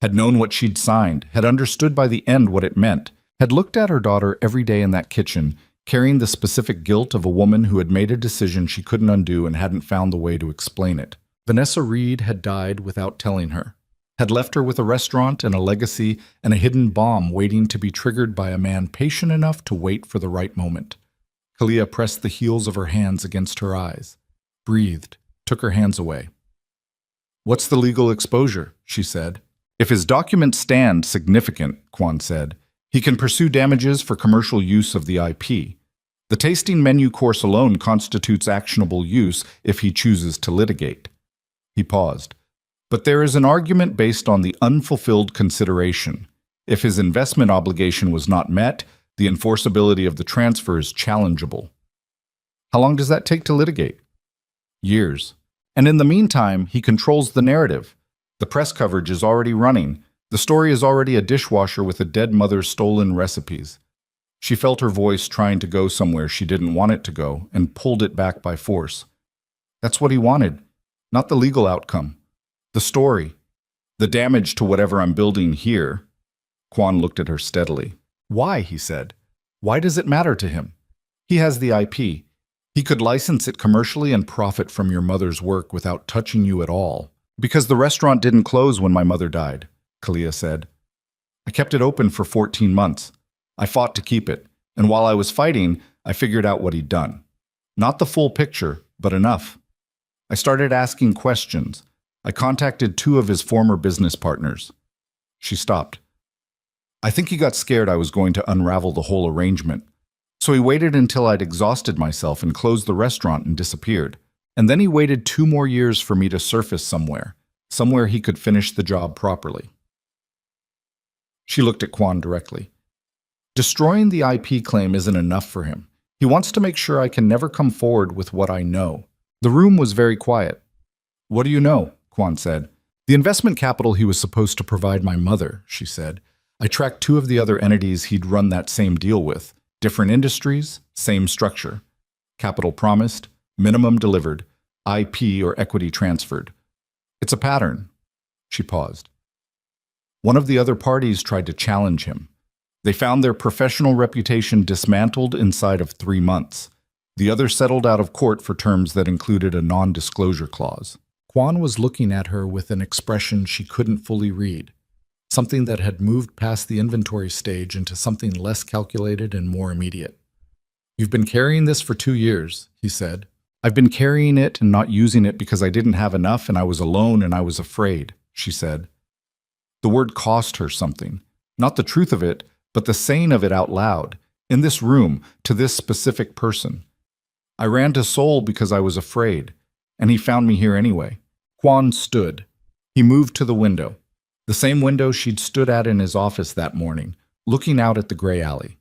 what she'd signed, had understood by the end what it meant, had looked at her daughter every day in that kitchen, carrying the specific guilt of a woman who had made a decision she couldn't undo and hadn't found the way to explain it. Vanessa Reed had died without telling her, had left her with a restaurant and a legacy and a hidden bomb waiting to be triggered by a man patient enough to wait for the right moment. Kalia pressed the heels of her hands against her eyes, breathed, took her hands away. What's the legal exposure? She said. If his documents stand significant, Quan said, he can pursue damages for commercial use of the IP. The tasting menu course alone constitutes actionable use if he chooses to litigate. He paused. But there is an argument based on the unfulfilled consideration. If his investment obligation was not met, the enforceability of the transfer is challengeable. How long does that take to litigate? Years. And in the meantime, he controls the narrative. The press coverage is already running. The story is already a dishwasher with a dead mother's stolen recipes. She felt her voice trying to go somewhere she didn't want it to go and pulled it back by force. That's what he wanted, not the legal outcome. The story, the damage to whatever I'm building here. Quan looked at her steadily. Why, he said. Why does it matter to him? He has the IP. He could license it commercially and profit from your mother's work without touching you at all. Because the restaurant didn't close when my mother died, Kalia said. I kept it open for 14 months. I fought to keep it, and while I was fighting, I figured out what he'd done. Not the full picture, but enough. I started asking questions. I contacted 2 of his former business partners. She stopped. I think he got scared I was going to unravel the whole arrangement. So he waited until I'd exhausted myself and closed the restaurant and disappeared. And then he waited 2 more years for me to surface somewhere he could finish the job properly. She looked at Quan directly. Destroying the IP claim isn't enough for him. He wants to make sure I can never come forward with what I know. The room was very quiet. What do you know? Quan said. The investment capital he was supposed to provide my mother, she said. I tracked 2 of the other entities he'd run that same deal with. Different industries, same structure. Capital promised, minimum delivered, IP or equity transferred. It's a pattern. She paused. One of the other parties tried to challenge him. They found their professional reputation dismantled inside of 3 months. The other settled out of court for terms that included a non-disclosure clause. Quan was looking at her with an expression she couldn't fully read. Something that had moved past the inventory stage into something less calculated and more immediate. You've been carrying this for 2 years, he said. I've been carrying it and not using it because I didn't have enough and I was alone and I was afraid, she said. The word cost her something. Not the truth of it, but the saying of it out loud, in this room, to this specific person. I ran to Seoul because I was afraid, and he found me here anyway. Quan stood. He moved to the window. The same window she'd stood at in his office that morning, looking out at the gray alley.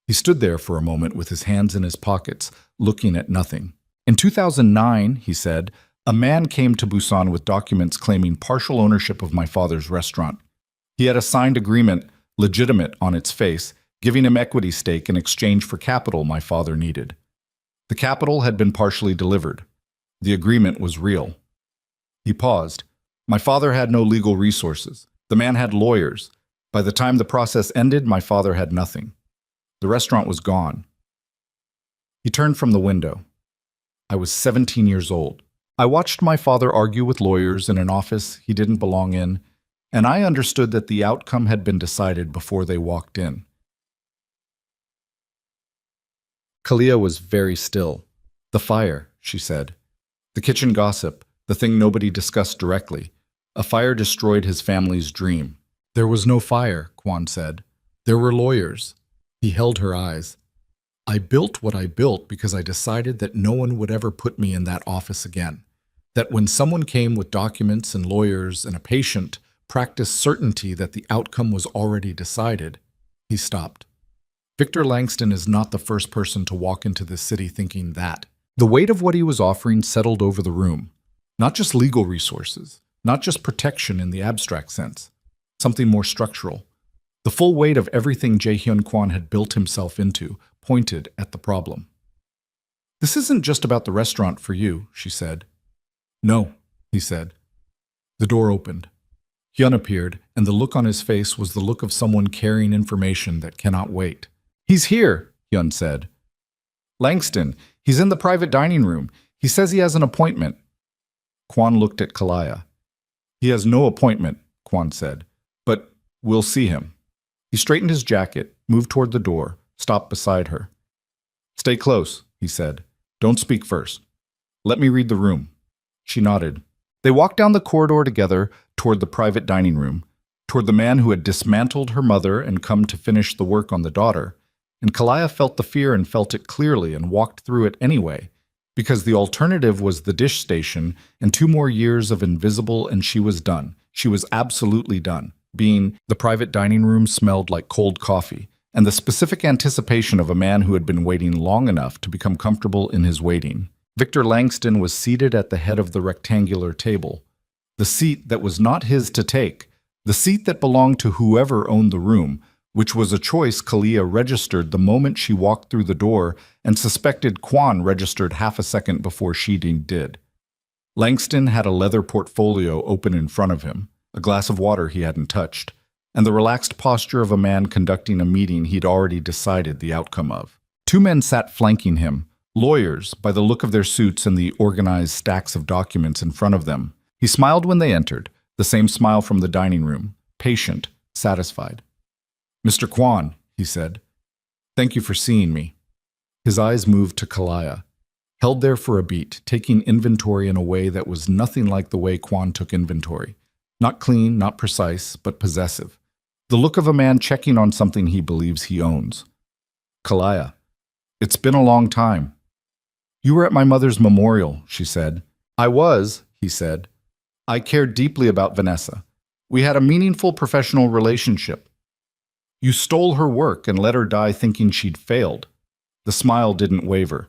He stood there for a moment with his hands in his pockets, looking at nothing. In 2009, he said, a man came to Busan with documents claiming partial ownership of my father's restaurant. He had a signed agreement, legitimate on its face, giving him equity stake in exchange for capital my father needed. The capital had been partially delivered. The agreement was real. He paused. My father had no legal resources. The man had lawyers. By the time the process ended, my father had nothing. The restaurant was gone. He turned from the window. I was 17 years old. I watched my father argue with lawyers in an office he didn't belong in, and I understood that the outcome had been decided before they walked in. Kalia was very still. The fire, she said. The kitchen gossip, the thing nobody discussed directly. A fire destroyed his family's dream. There was no fire, Quan said. There were lawyers. He held her eyes. I built what I built because I decided that no one would ever put me in that office again. That when someone came with documents and lawyers and a patient, practiced certainty that the outcome was already decided. He stopped. Victor Langston is not the first person to walk into this city thinking that. The weight of what he was offering settled over the room. Not just legal resources, not just protection in the abstract sense, something more structural. The full weight of everything Jae-hyun Quan had built himself into pointed at the problem. This isn't just about the restaurant for you, she said. No, he said. The door opened. Hyun appeared, and the look on his face was the look of someone carrying information that cannot wait. He's here, Hyun said. Langston, he's in the private dining room. He says he has an appointment. Quan looked at Kalia. He has no appointment, Quan said, but we'll see him. He straightened his jacket, moved toward the door, stopped beside her. Stay close, he said. Don't speak first. Let me read the room. She nodded. They walked down the corridor together toward the private dining room, toward the man who had dismantled her mother and come to finish the work on the daughter, and Kalia felt the fear and felt it clearly and walked through it anyway, because the alternative was the dish station and 2 more years of invisible, and she was done. She was absolutely done. The private dining room smelled like cold coffee, and the specific anticipation of a man who had been waiting long enough to become comfortable in his waiting. Victor Langston was seated at the head of the rectangular table, the seat that was not his to take, the seat that belonged to whoever owned the room, which was a choice Kalia registered the moment she walked through the door and suspected Quan registered half a second before she did. Langston had a leather portfolio open in front of him, a glass of water he hadn't touched, and the relaxed posture of a man conducting a meeting he'd already decided the outcome of. Two men sat flanking him, lawyers by the look of their suits and the organized stacks of documents in front of them. He smiled when they entered, the same smile from the dining room, patient, satisfied. "Mr. Quan," he said, "thank you for seeing me." His eyes moved to Kalaya, held there for a beat, taking inventory in a way that was nothing like the way Quan took inventory. Not clean, not precise, but possessive. The look of a man checking on something he believes he owns. "Kalaya, it's been a long time." "You were at my mother's memorial," she said. "I was," he said. "I cared deeply about Vanessa. We had a meaningful professional relationship. You stole her work and let her die thinking she'd failed." The smile didn't waver.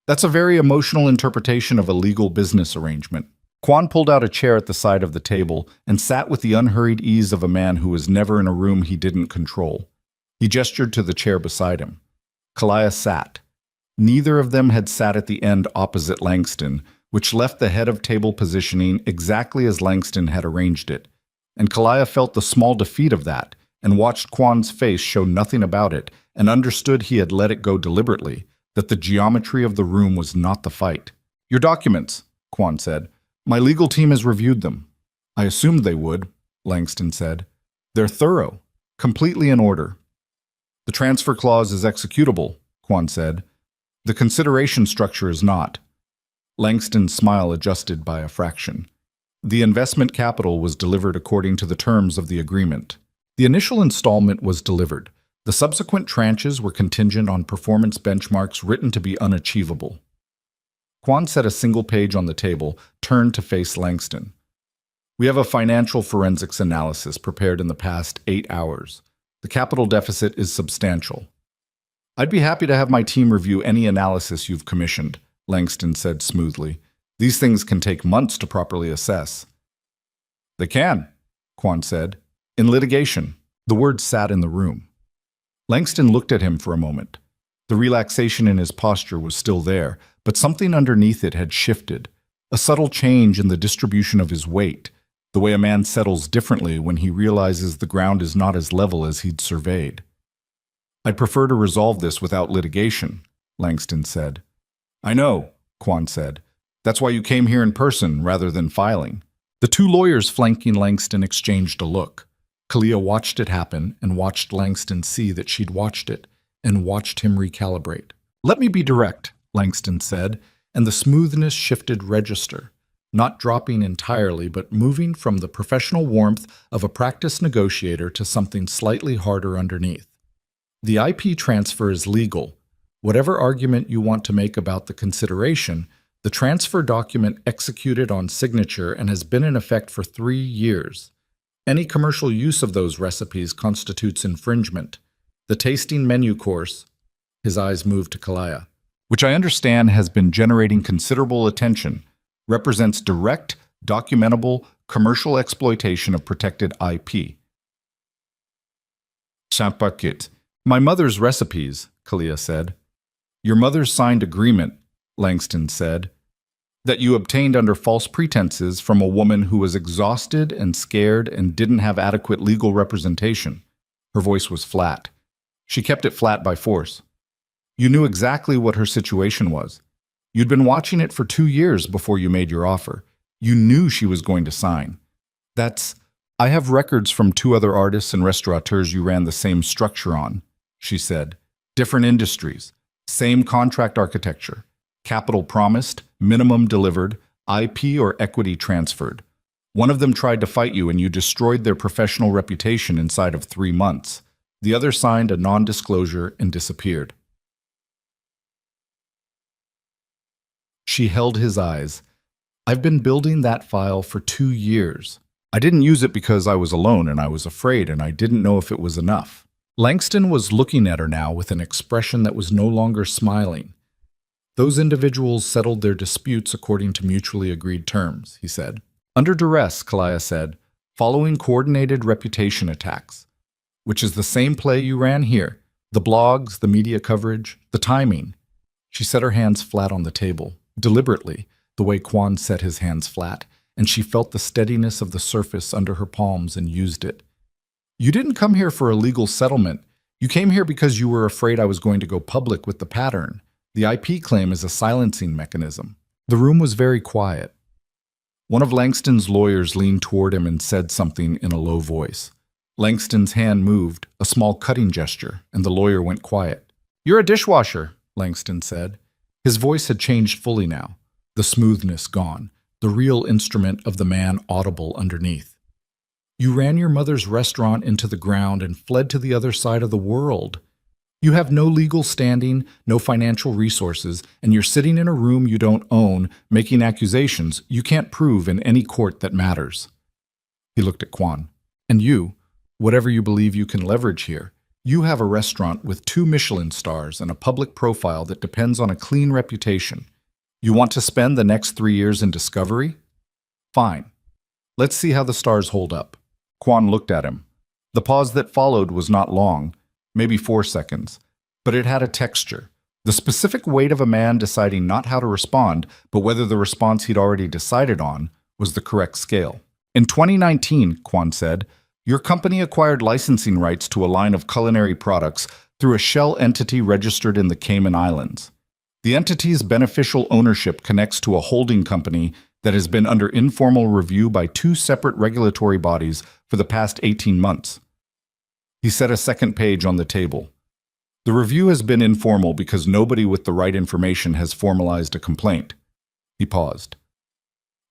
"That's a very emotional interpretation of a legal business arrangement." Quan pulled out a chair at the side of the table and sat with the unhurried ease of a man who was never in a room he didn't control. He gestured to the chair beside him. Kalaya sat. Neither of them had sat at the end opposite Langston, which left the head of table positioning exactly as Langston had arranged it. And Kalaya felt the small defeat of that, and watched Quan's face show nothing about it, and understood he had let it go deliberately, that the geometry of the room was not the fight. "Your documents," Quan said. "My legal team has reviewed them." "I assumed they would," Langston said. "They're thorough, completely in order." "The transfer clause is executable," Quan said. "The consideration structure is not." Langston's smile adjusted by a fraction. "The investment capital was delivered according to the terms of the agreement. The initial installment was delivered. The subsequent tranches were contingent on performance benchmarks written to be unachievable." Quan set a single page on the table, turned to face Langston. "We have a financial forensics analysis prepared in the past 8 hours. The capital deficit is substantial." "I'd be happy to have my team review any analysis you've commissioned," Langston said smoothly. "These things can take months to properly assess." "They can," Quan said. "In litigation." The words sat in the room. Langston looked at him for a moment. The relaxation in his posture was still there, but something underneath it had shifted, a subtle change in the distribution of his weight, the way a man settles differently when he realizes the ground is not as level as he'd surveyed. "I'd prefer to resolve this without litigation," Langston said. "I know," Quan said. "That's why you came here in person rather than filing." The two lawyers flanking Langston exchanged a look. Kalia watched it happen and watched Langston see that she'd watched it and watched him recalibrate. "Let me be direct," Langston said, and the smoothness shifted register, not dropping entirely but moving from the professional warmth of a practiced negotiator to something slightly harder underneath. "The IP transfer is legal. Whatever argument you want to make about the consideration, the transfer document executed on signature and has been in effect for 3 years. Any commercial use of those recipes constitutes infringement. The tasting menu course," his eyes moved to Kalaya, "which I understand has been generating considerable attention, represents direct, documentable, commercial exploitation of protected IP." "Champakit. My mother's recipes," Kalia said. "Your mother's signed agreement," Langston said, "that you obtained under false pretenses from a woman who was exhausted and scared and didn't have adequate legal representation." Her voice was flat. She kept it flat by force. "You knew exactly what her situation was. You'd been watching it for 2 years before you made your offer. You knew she was going to sign. I have records from 2 other artists and restaurateurs you ran the same structure on," she said. "Different industries, same contract architecture. Capital promised, minimum delivered, IP or equity transferred. One of them tried to fight you and you destroyed their professional reputation inside of 3 months. The other signed a non-disclosure and disappeared." She held his eyes. "I've been building that file for 2 years. I didn't use it because I was alone and I was afraid and I didn't know if it was enough." Langston was looking at her now with an expression that was no longer smiling. "Those individuals settled their disputes according to mutually agreed terms," he said. "Under duress," Kalaya said, "following coordinated reputation attacks, which is the same play you ran here. The blogs, the media coverage, the timing." She set her hands flat on the table, deliberately, the way Quan set his hands flat, and she felt the steadiness of the surface under her palms and used it. You didn't come here for a legal settlement. You came here because you were afraid I was going to go public with the pattern. The IP claim is a silencing mechanism. The room was very quiet. One of Langston's lawyers leaned toward him and said something in a low voice. Langston's hand moved, a small cutting gesture, and the lawyer went quiet. "You're a dishwasher," Langston said. His voice had changed fully now, the smoothness gone, the real instrument of the man audible underneath. "You ran your mother's restaurant into the ground and fled to the other side of the world. You have no legal standing, no financial resources, and you're sitting in a room you don't own, making accusations you can't prove in any court that matters." He looked at Quan. "And you, whatever you believe you can leverage here, you have a restaurant with 2 Michelin stars and a public profile that depends on a clean reputation. You want to spend the next 3 years in discovery? Fine. Let's see how the stars hold up." Quan looked at him. The pause that followed was not long, maybe 4 seconds, but it had a texture, the specific weight of a man deciding not how to respond, but whether the response he'd already decided on was the correct scale. "In 2019, Quan said, your company acquired licensing rights to a line of culinary products through a shell entity registered in the Cayman Islands. The entity's beneficial ownership connects to a holding company that has been under informal review by 2 separate regulatory bodies for the past 18 months. He set a second page on the table. "The review has been informal because nobody with the right information has formalized a complaint." He paused.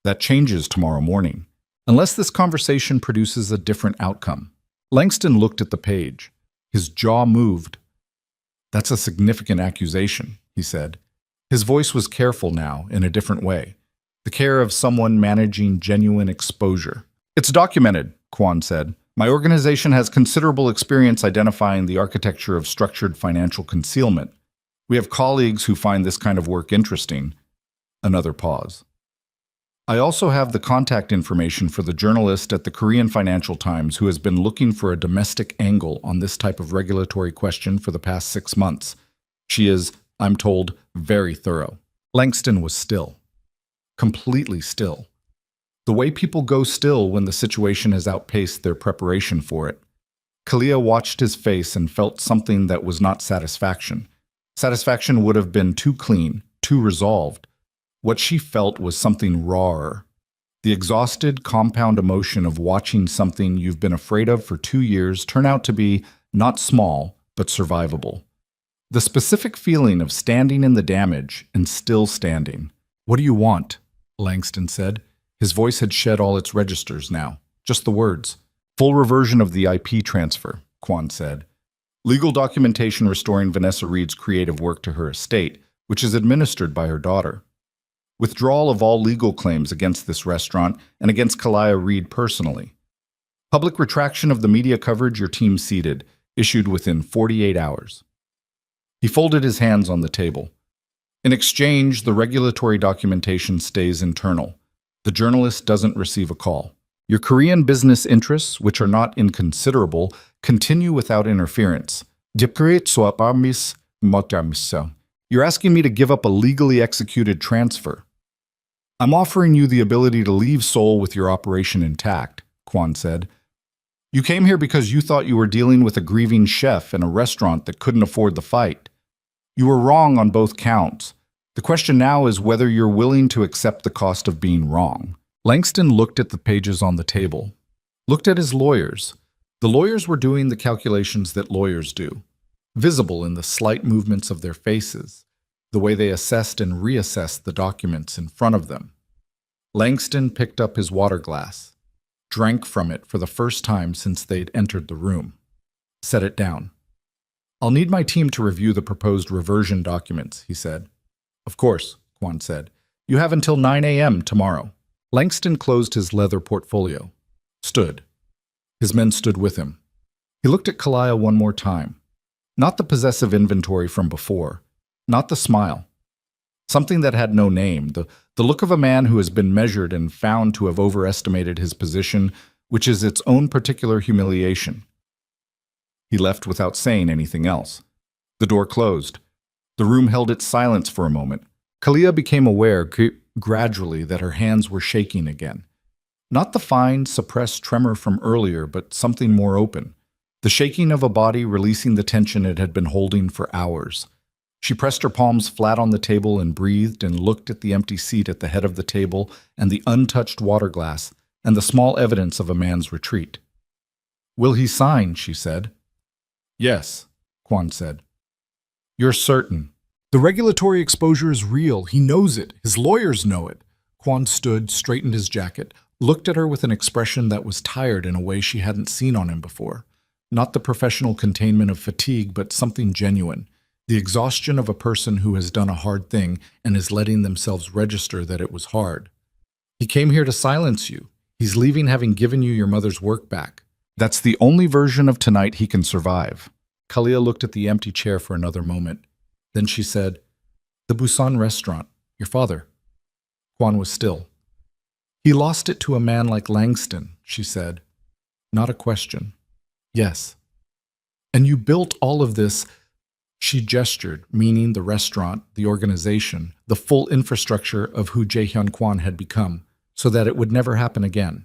"That changes tomorrow morning, unless this conversation produces a different outcome." Langston looked at the page. His jaw moved. "That's a significant accusation," he said. His voice was careful now, in a different way, the care of someone managing genuine exposure. "It's documented," Quan said. "My organization has considerable experience identifying the architecture of structured financial concealment. We have colleagues who find this kind of work interesting." Another pause. "I also have the contact information for the journalist at the Korean Financial Times who has been looking for a domestic angle on this type of regulatory question for the past 6 months. She is, I'm told, very thorough." Langston was still. Completely still. The way people go still when the situation has outpaced their preparation for it. Kalia watched his face and felt something that was not satisfaction. Satisfaction would have been too clean, too resolved. What she felt was something rawer. The exhausted, compound emotion of watching something you've been afraid of for 2 years turn out to be not small, but survivable. The specific feeling of standing in the damage and still standing. "What do you want?" Langston said. His voice had shed all its registers now, just the words. "Full reversion of the IP transfer," Quan said. "Legal documentation restoring Vanessa Reed's creative work to her estate, which is administered by her daughter. Withdrawal of all legal claims against this restaurant and against Kalia Reed personally. Public retraction of the media coverage your team ceded, issued within 48 hours. He folded his hands on the table. "In exchange, the regulatory documentation stays internal. The journalist doesn't receive a call. Your Korean business interests, which are not inconsiderable, continue without interference. You're asking me to give up a legally executed transfer. I'm offering you the ability to leave Seoul with your operation intact," Quan said. "You came here because you thought you were dealing with a grieving chef in a restaurant that couldn't afford the fight. You were wrong on both counts. The question now is whether you're willing to accept the cost of being wrong." Langston looked at the pages on the table, looked at his lawyers. The lawyers were doing the calculations that lawyers do, visible in the slight movements of their faces, the way they assessed and reassessed the documents in front of them. Langston picked up his water glass, drank from it for the first time since they'd entered the room, set it down. "I'll need my team to review the proposed reversion documents," he said. "Of course," Quan said. "You have until 9 a.m. tomorrow." Langston closed his leather portfolio, stood. His men stood with him. He looked at Kalia one more time. Not the possessive inventory from before, not the smile. Something that had no name, the look of a man who has been measured and found to have overestimated his position, which is its own particular humiliation. He left without saying anything else. The door closed. The room held its silence for a moment. Kalia became aware gradually that her hands were shaking again. Not the fine, suppressed tremor from earlier, but something more open, the shaking of a body releasing the tension it had been holding for hours. She pressed her palms flat on the table and breathed and looked at the empty seat at the head of the table and the untouched water glass and the small evidence of a man's retreat. "Will he sign?" she said. "Yes," Quan said. "You're certain?" "The regulatory exposure is real. He knows it. His lawyers know it." Quan stood, straightened his jacket, looked at her with an expression that was tired in a way she hadn't seen on him before. Not the professional containment of fatigue, but something genuine. The exhaustion of a person who has done a hard thing and is letting themselves register that it was hard. "He came here to silence you. He's leaving having given you your mother's work back. That's the only version of tonight he can survive." Kalia looked at the empty chair for another moment. Then she said, "The Busan restaurant, your father." Quan was still. "He lost it to a man like Langston," she said. Not a question. "Yes." "And you built all of this," she gestured, meaning the restaurant, the organization, the full infrastructure of who Jaehyun Quan had become, so that it would never happen again.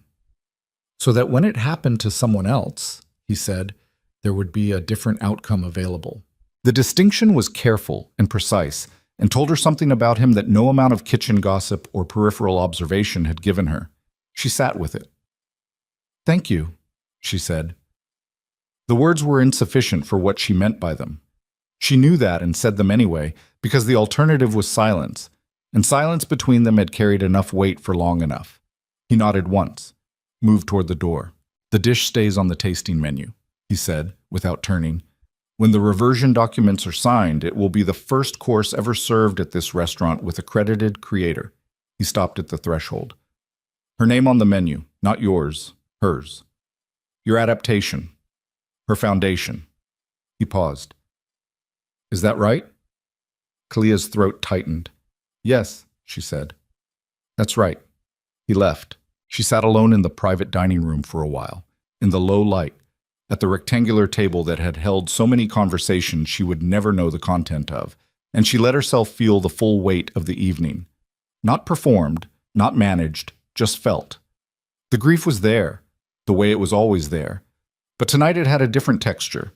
"So that when it happened to someone else," he said, "there would be a different outcome available." The distinction was careful and precise, and told her something about him that no amount of kitchen gossip or peripheral observation had given her. She sat with it. "Thank you," she said. The words were insufficient for what she meant by them. She knew that and said them anyway, because the alternative was silence, and silence between them had carried enough weight for long enough. He nodded once, moved toward the door. "The dish stays on the tasting menu," he said, without turning. "When the reversion documents are signed, it will be the first course ever served at this restaurant with a credited creator." He stopped at the threshold. "Her name on the menu, not yours, hers. Your adaptation, her foundation." He paused. "Is that right?" Kalia's throat tightened. "Yes," she said. "That's right." He left. She sat alone in the private dining room for a while, in the low light, at the rectangular table that had held so many conversations she would never know the content of, and she let herself feel the full weight of the evening. Not performed, not managed, just felt. The grief was there, the way it was always there, but tonight it had a different texture.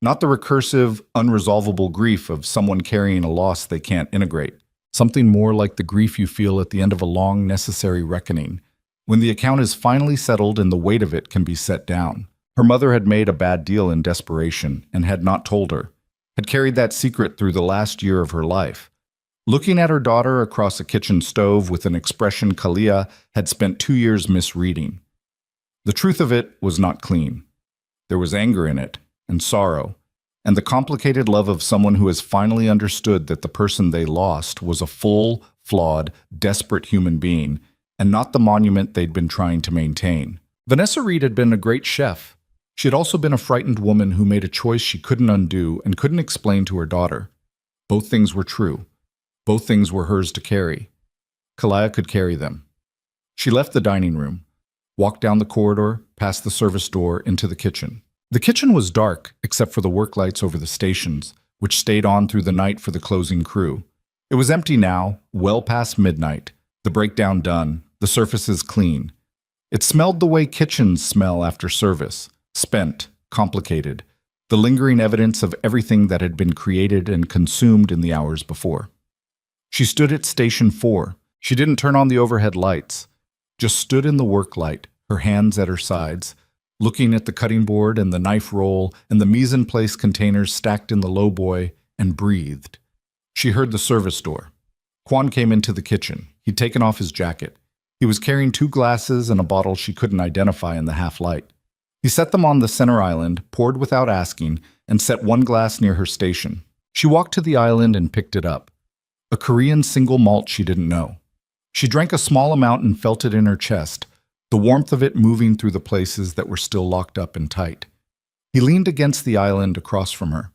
Not the recursive, unresolvable grief of someone carrying a loss they can't integrate. Something more like the grief you feel at the end of a long, necessary reckoning, when the account is finally settled and the weight of it can be set down. Her mother had made a bad deal in desperation and had not told her, had carried that secret through the last year of her life. Looking at her daughter across a kitchen stove with an expression Kalia had spent 2 years misreading. The truth of it was not clean. There was anger in it, and sorrow, and the complicated love of someone who has finally understood that the person they lost was a full, flawed, desperate human being, and not the monument they'd been trying to maintain. Vanessa Reed had been a great chef. She had also been a frightened woman who made a choice she couldn't undo and couldn't explain to her daughter. Both things were true. Both things were hers to carry. Kalia could carry them. She left the dining room, walked down the corridor, past the service door, into the kitchen. The kitchen was dark, except for the work lights over the stations, which stayed on through the night for the closing crew. It was empty now, well past midnight, the breakdown done, the surfaces clean. It smelled the way kitchens smell after service, spent, complicated, the lingering evidence of everything that had been created and consumed in the hours before. She stood at Station 4. She didn't turn on the overhead lights, just stood in the work light, her hands at her sides, looking at the cutting board and the knife roll and the mise-en-place containers stacked in the lowboy, and breathed. She heard the service door. Quan came into the kitchen. He'd taken off his jacket. He was carrying 2 glasses and a bottle she couldn't identify in the half-light. He set them on the center island, poured without asking, and set 1 glass near her station. She walked to the island and picked it up. A Korean single malt she didn't know. She drank a small amount and felt it in her chest, the warmth of it moving through the places that were still locked up and tight. He leaned against the island across from her.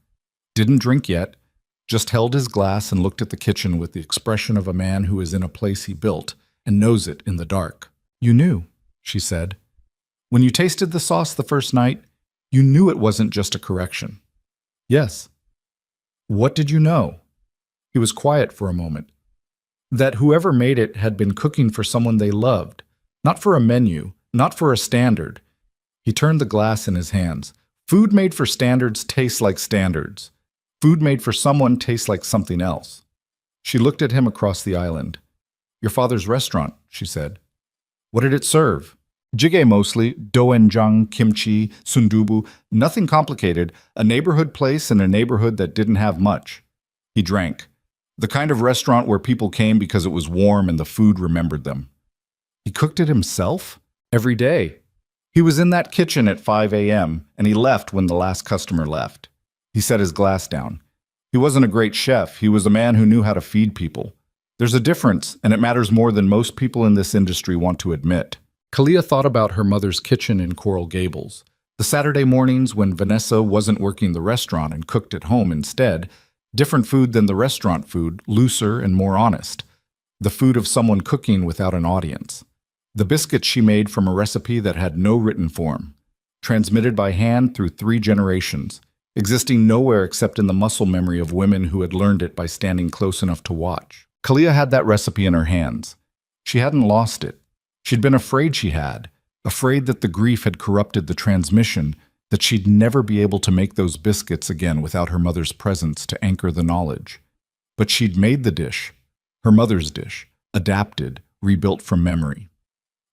Didn't drink yet, just held his glass and looked at the kitchen with the expression of a man who is in a place he built and knows it in the dark. "You knew," she said. "When you tasted the sauce the first night, you knew it wasn't just a correction." "Yes." "What did you know?" He was quiet for a moment. "That whoever made it had been cooking for someone they loved. Not for a menu, not for a standard." He turned the glass in his hands, Food made for standards tastes like standards. Food made for someone tastes like something else. She looked at him across the island. Your father's restaurant, she said. What did it serve? Jjigae mostly, doenjang, kimchi, sundubu, nothing complicated, a neighborhood place in a neighborhood that didn't have much. He drank. The kind of restaurant where people came because it was warm and the food remembered them. He cooked it himself? Every day. He was in that kitchen at 5 a.m., and he left when the last customer left. He set his glass down. He wasn't a great chef. He was a man who knew how to feed people. There's a difference, and it matters more than most people in this industry want to admit. Kalia thought about her mother's kitchen in Coral Gables. The Saturday mornings when Vanessa wasn't working the restaurant and cooked at home instead, different food than the restaurant food, looser and more honest. The food of someone cooking without an audience. The biscuits she made from a recipe that had no written form, transmitted by hand through 3 generations, existing nowhere except in the muscle memory of women who had learned it by standing close enough to watch. Kalia had that recipe in her hands. She hadn't lost it. She'd been afraid she had, afraid that the grief had corrupted the transmission, that she'd never be able to make those biscuits again without her mother's presence to anchor the knowledge. But she'd made the dish, her mother's dish, adapted, rebuilt from memory.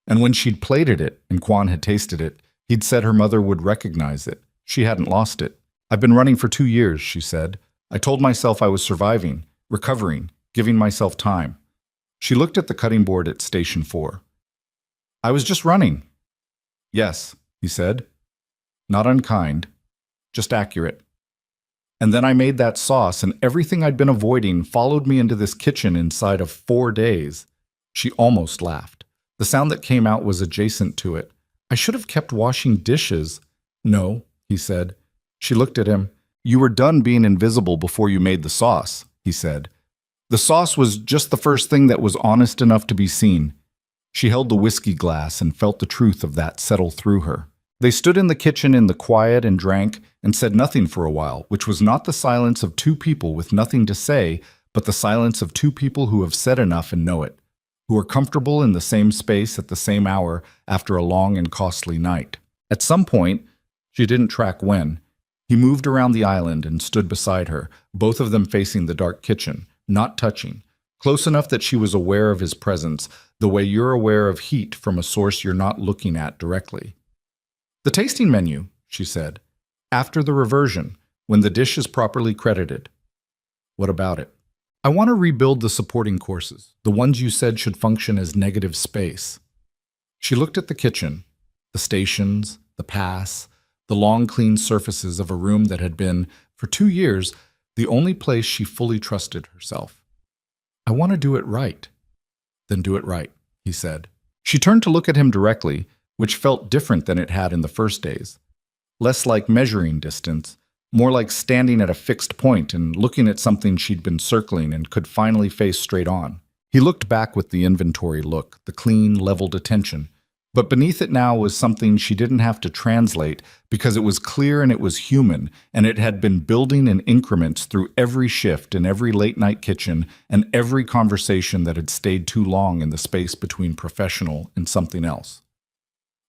And when she'd plated it and Quan had tasted it, he'd said her mother would recognize it. She hadn't lost it. I've been running for 2 years, she said. I told myself I was surviving, recovering, giving myself time. She looked at the cutting board at Station 4. I was just running. Yes, he said. Not unkind, just accurate. And then I made that sauce, and everything I'd been avoiding followed me into this kitchen inside of 4 days. She almost laughed. The sound that came out was adjacent to it. I should have kept washing dishes. No, he said. She looked at him. You were done being invisible before you made the sauce, he said. The sauce was just the first thing that was honest enough to be seen. She held the whiskey glass and felt the truth of that settle through her. They stood in the kitchen in the quiet and drank and said nothing for a while, which was not the silence of 2 people with nothing to say, but the silence of 2 people who have said enough and know it, who are comfortable in the same space at the same hour after a long and costly night. At some point, she didn't track when, he moved around the island and stood beside her, both of them facing the dark kitchen, not touching, close enough that she was aware of his presence, the way you're aware of heat from a source you're not looking at directly. The tasting menu, she said, after the reversion, when the dish is properly credited. What about it? I want to rebuild the supporting courses, the ones you said should function as negative space. She looked at the kitchen, the stations, the pass, the long clean surfaces of a room that had been, for 2 years, the only place she fully trusted herself. I want to do it right. Then do it right, he said. She turned to look at him directly, which felt different than it had in the first days. Less like measuring distance, more like standing at a fixed point and looking at something she'd been circling and could finally face straight on. He looked back with the inventory look, the clean, leveled attention. But beneath it now was something she didn't have to translate because it was clear and it was human, and it had been building in increments through every shift in every late-night kitchen and every conversation that had stayed too long in the space between professional and something else.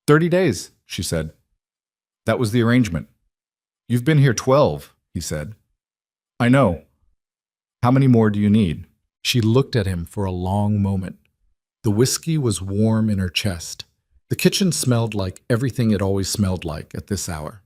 30 days, she said. That was the arrangement. You've been here 12, he said. I know. How many more do you need? She looked at him for a long moment. The whiskey was warm in her chest. The kitchen smelled like everything it always smelled like at this hour.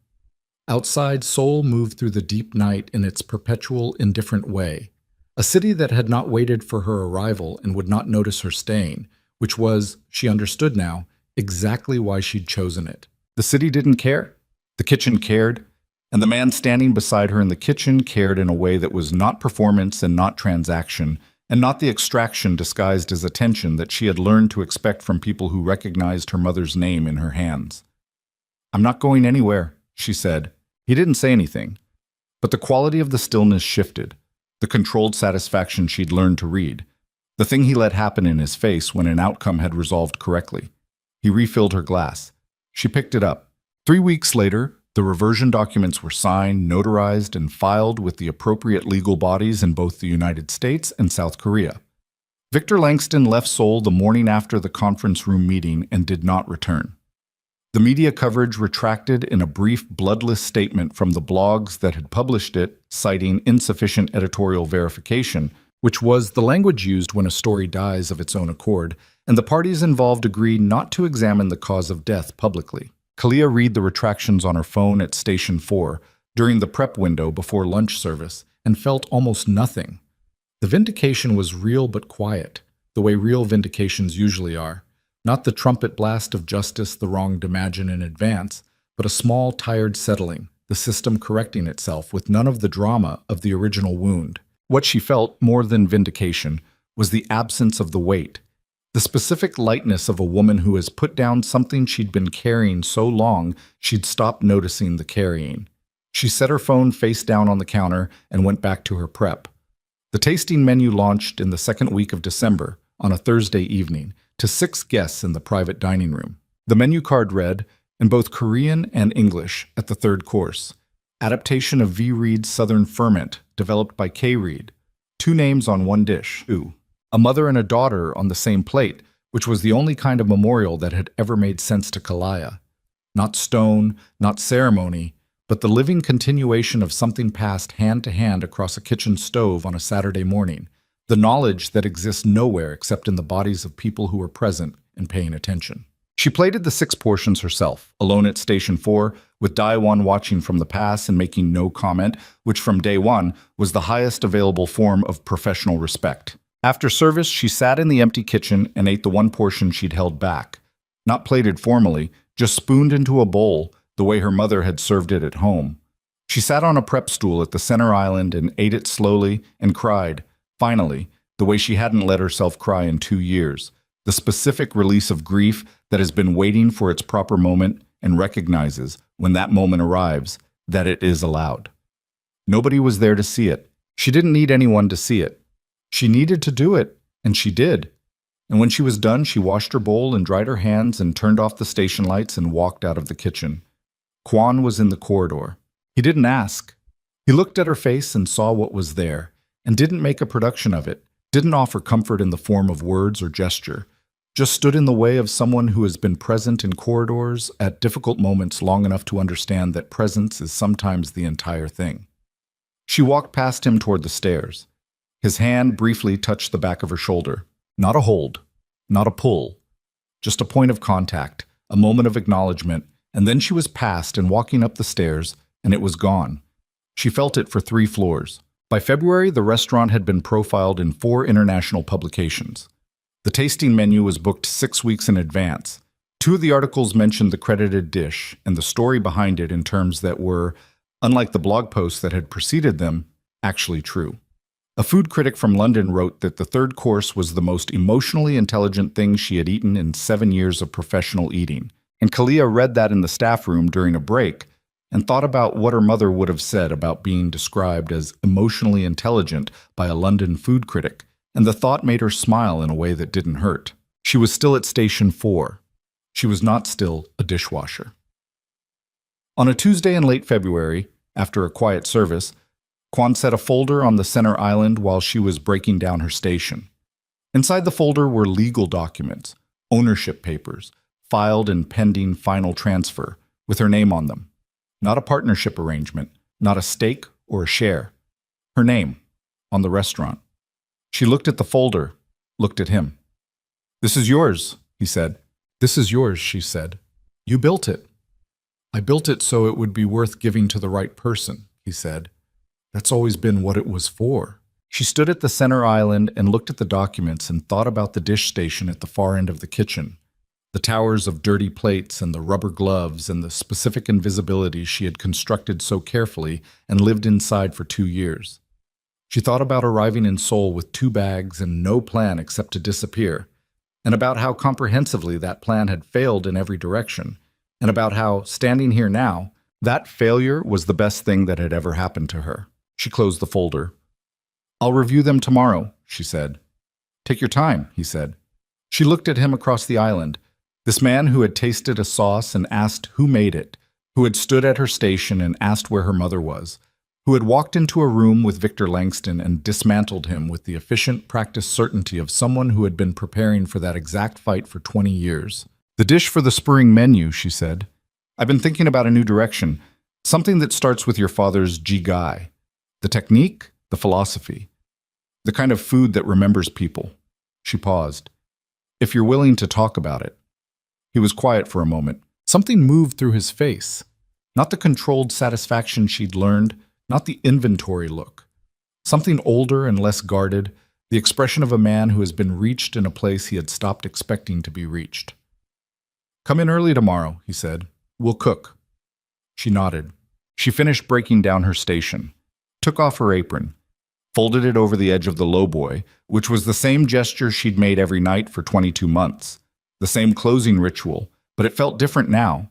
Outside, Seoul moved through the deep night in its perpetual, indifferent way. A city that had not waited for her arrival and would not notice her staying, which was, she understood now, exactly why she'd chosen it. The city didn't care. The kitchen cared. And the man standing beside her in the kitchen cared in a way that was not performance and not transaction, and not the extraction disguised as attention that she had learned to expect from people who recognized her mother's name in her hands. I'm not going anywhere, she said. He didn't say anything. But the quality of the stillness shifted, the controlled satisfaction she'd learned to read, the thing he let happen in his face when an outcome had resolved correctly. He refilled her glass. She picked it up. 3 weeks later, the reversion documents were signed, notarized, and filed with the appropriate legal bodies in both the United States and South Korea. Victor Langston left Seoul the morning after the conference room meeting and did not return. The media coverage retracted in a brief, bloodless statement from the blogs that had published it, citing insufficient editorial verification, which was the language used when a story dies of its own accord, and the parties involved agreed not to examine the cause of death publicly. Kalia read the retractions on her phone at Station 4 during the prep window before lunch service and felt almost nothing. The vindication was real but quiet, the way real vindications usually are. Not the trumpet blast of justice the wronged imagine in advance, but a small, tired settling, the system correcting itself with none of the drama of the original wound. What she felt, more than vindication, was the absence of the weight, the specific lightness of a woman who has put down something she'd been carrying so long she'd stopped noticing the carrying. She set her phone face down on the counter and went back to her prep. The tasting menu launched in the second week of December, on a Thursday evening, to 6 guests in the private dining room. The menu card read, in both Korean and English, at the third course, adaptation of V. Reed's Southern Ferment, developed by K. Reed. 2 names on 1 dish. Ooh. A mother and a daughter on the same plate, which was the only kind of memorial that had ever made sense to Kalaya. Not stone, not ceremony, but the living continuation of something passed hand to hand across a kitchen stove on a Saturday morning. The knowledge that exists nowhere except in the bodies of people who were present and paying attention. She plated the 6 portions herself, alone at Station 4, with Daiwan watching from the pass and making no comment, which from day one was the highest available form of professional respect. After service, she sat in the empty kitchen and ate the 1 portion she'd held back. Not plated formally, just spooned into a bowl, the way her mother had served it at home. She sat on a prep stool at the center island and ate it slowly and cried. Finally, the way she hadn't let herself cry in 2 years, the specific release of grief that has been waiting for its proper moment and recognizes, when that moment arrives, that it is allowed. Nobody was there to see it. She didn't need anyone to see it. She needed to do it, and she did. And when she was done, she washed her bowl and dried her hands and turned off the station lights and walked out of the kitchen. Quan was in the corridor. He didn't ask. He looked at her face and saw what was there, and didn't make a production of it, didn't offer comfort in the form of words or gesture, just stood in the way of someone who has been present in corridors at difficult moments long enough to understand that presence is sometimes the entire thing. She walked past him toward the stairs. His hand briefly touched the back of her shoulder. Not a hold, not a pull, just a point of contact, a moment of acknowledgement, and then she was past and walking up the stairs, and it was gone. She felt it for 3 floors. By February, the restaurant had been profiled in 4 international publications. The tasting menu was booked 6 weeks in advance. 2 of the articles mentioned the credited dish and the story behind it in terms that were, unlike the blog posts that had preceded them, actually true. A food critic from London wrote that the 3rd course was the most emotionally intelligent thing she had eaten in 7 years of professional eating, and Kalia read that in the staff room during a break and thought about what her mother would have said about being described as emotionally intelligent by a London food critic, and the thought made her smile in a way that didn't hurt. She was still at Station 4. She was not still a dishwasher. On a Tuesday in late February, after a quiet service, Quan set a folder on the center island while she was breaking down her station. Inside the folder were legal documents, ownership papers, filed and pending final transfer, with her name on them. Not a partnership arrangement, not a stake or a share. Her name, on the restaurant. She looked at the folder, looked at him. "This is yours," he said. "This is yours," she said. "You built it." "I built it so it would be worth giving to the right person," he said. "That's always been what it was for." She stood at the center island and looked at the documents and thought about the dish station at the far end of the kitchen. The towers of dirty plates and the rubber gloves and the specific invisibility she had constructed so carefully and lived inside for 2 years. She thought about arriving in Seoul with 2 bags and no plan except to disappear, and about how comprehensively that plan had failed in every direction, and about how, standing here now, that failure was the best thing that had ever happened to her. She closed the folder. "I'll review them tomorrow," she said. "Take your time," he said. She looked at him across the island, this man who had tasted a sauce and asked who made it, who had stood at her station and asked where her mother was, who had walked into a room with Victor Langston and dismantled him with the efficient, practiced certainty of someone who had been preparing for that exact fight for 20 years. "The dish for the spring menu," she said. "I've been thinking about a new direction, something that starts with your father's jigai. The technique, the philosophy, the kind of food that remembers people." She paused. "If you're willing to talk about it." He was quiet for a moment. Something moved through his face. Not the controlled satisfaction she'd learned, not the inventory look. Something older and less guarded, the expression of a man who has been reached in a place he had stopped expecting to be reached. "Come in early tomorrow," he said. "We'll cook." She nodded. She finished breaking down her station, took off her apron, folded it over the edge of the lowboy, which was the same gesture she'd made every night for 22 months, the same closing ritual, but it felt different now.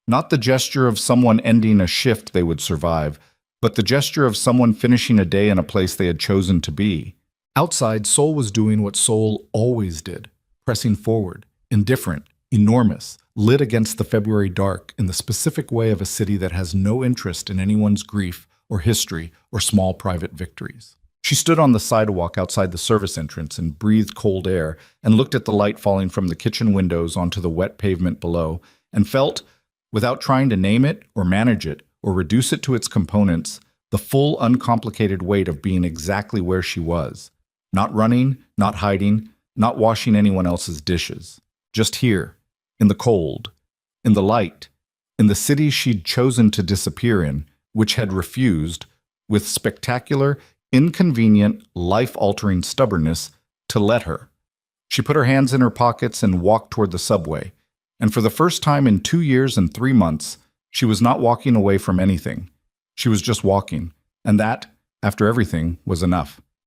Not the gesture of someone ending a shift they would survive, but the gesture of someone finishing a day in a place they had chosen to be. Outside, Soul was doing what Soul always did, pressing forward, indifferent, enormous, lit against the February dark in the specific way of a city that has no interest in anyone's grief or history or small private victories. She stood on the sidewalk outside the service entrance and breathed cold air and looked at the light falling from the kitchen windows onto the wet pavement below and felt, without trying to name it or manage it or reduce it to its components, the full uncomplicated weight of being exactly where she was. Not running, not hiding, not washing anyone else's dishes. Just here, in the cold, in the light, in the city she'd chosen to disappear in, which had refused, with spectacular, inconvenient, life-altering stubbornness, to let her. She put her hands in her pockets and walked toward the subway. And for the first time in 2 years and 3 months, she was not walking away from anything. She was just walking. And that, after everything, was enough.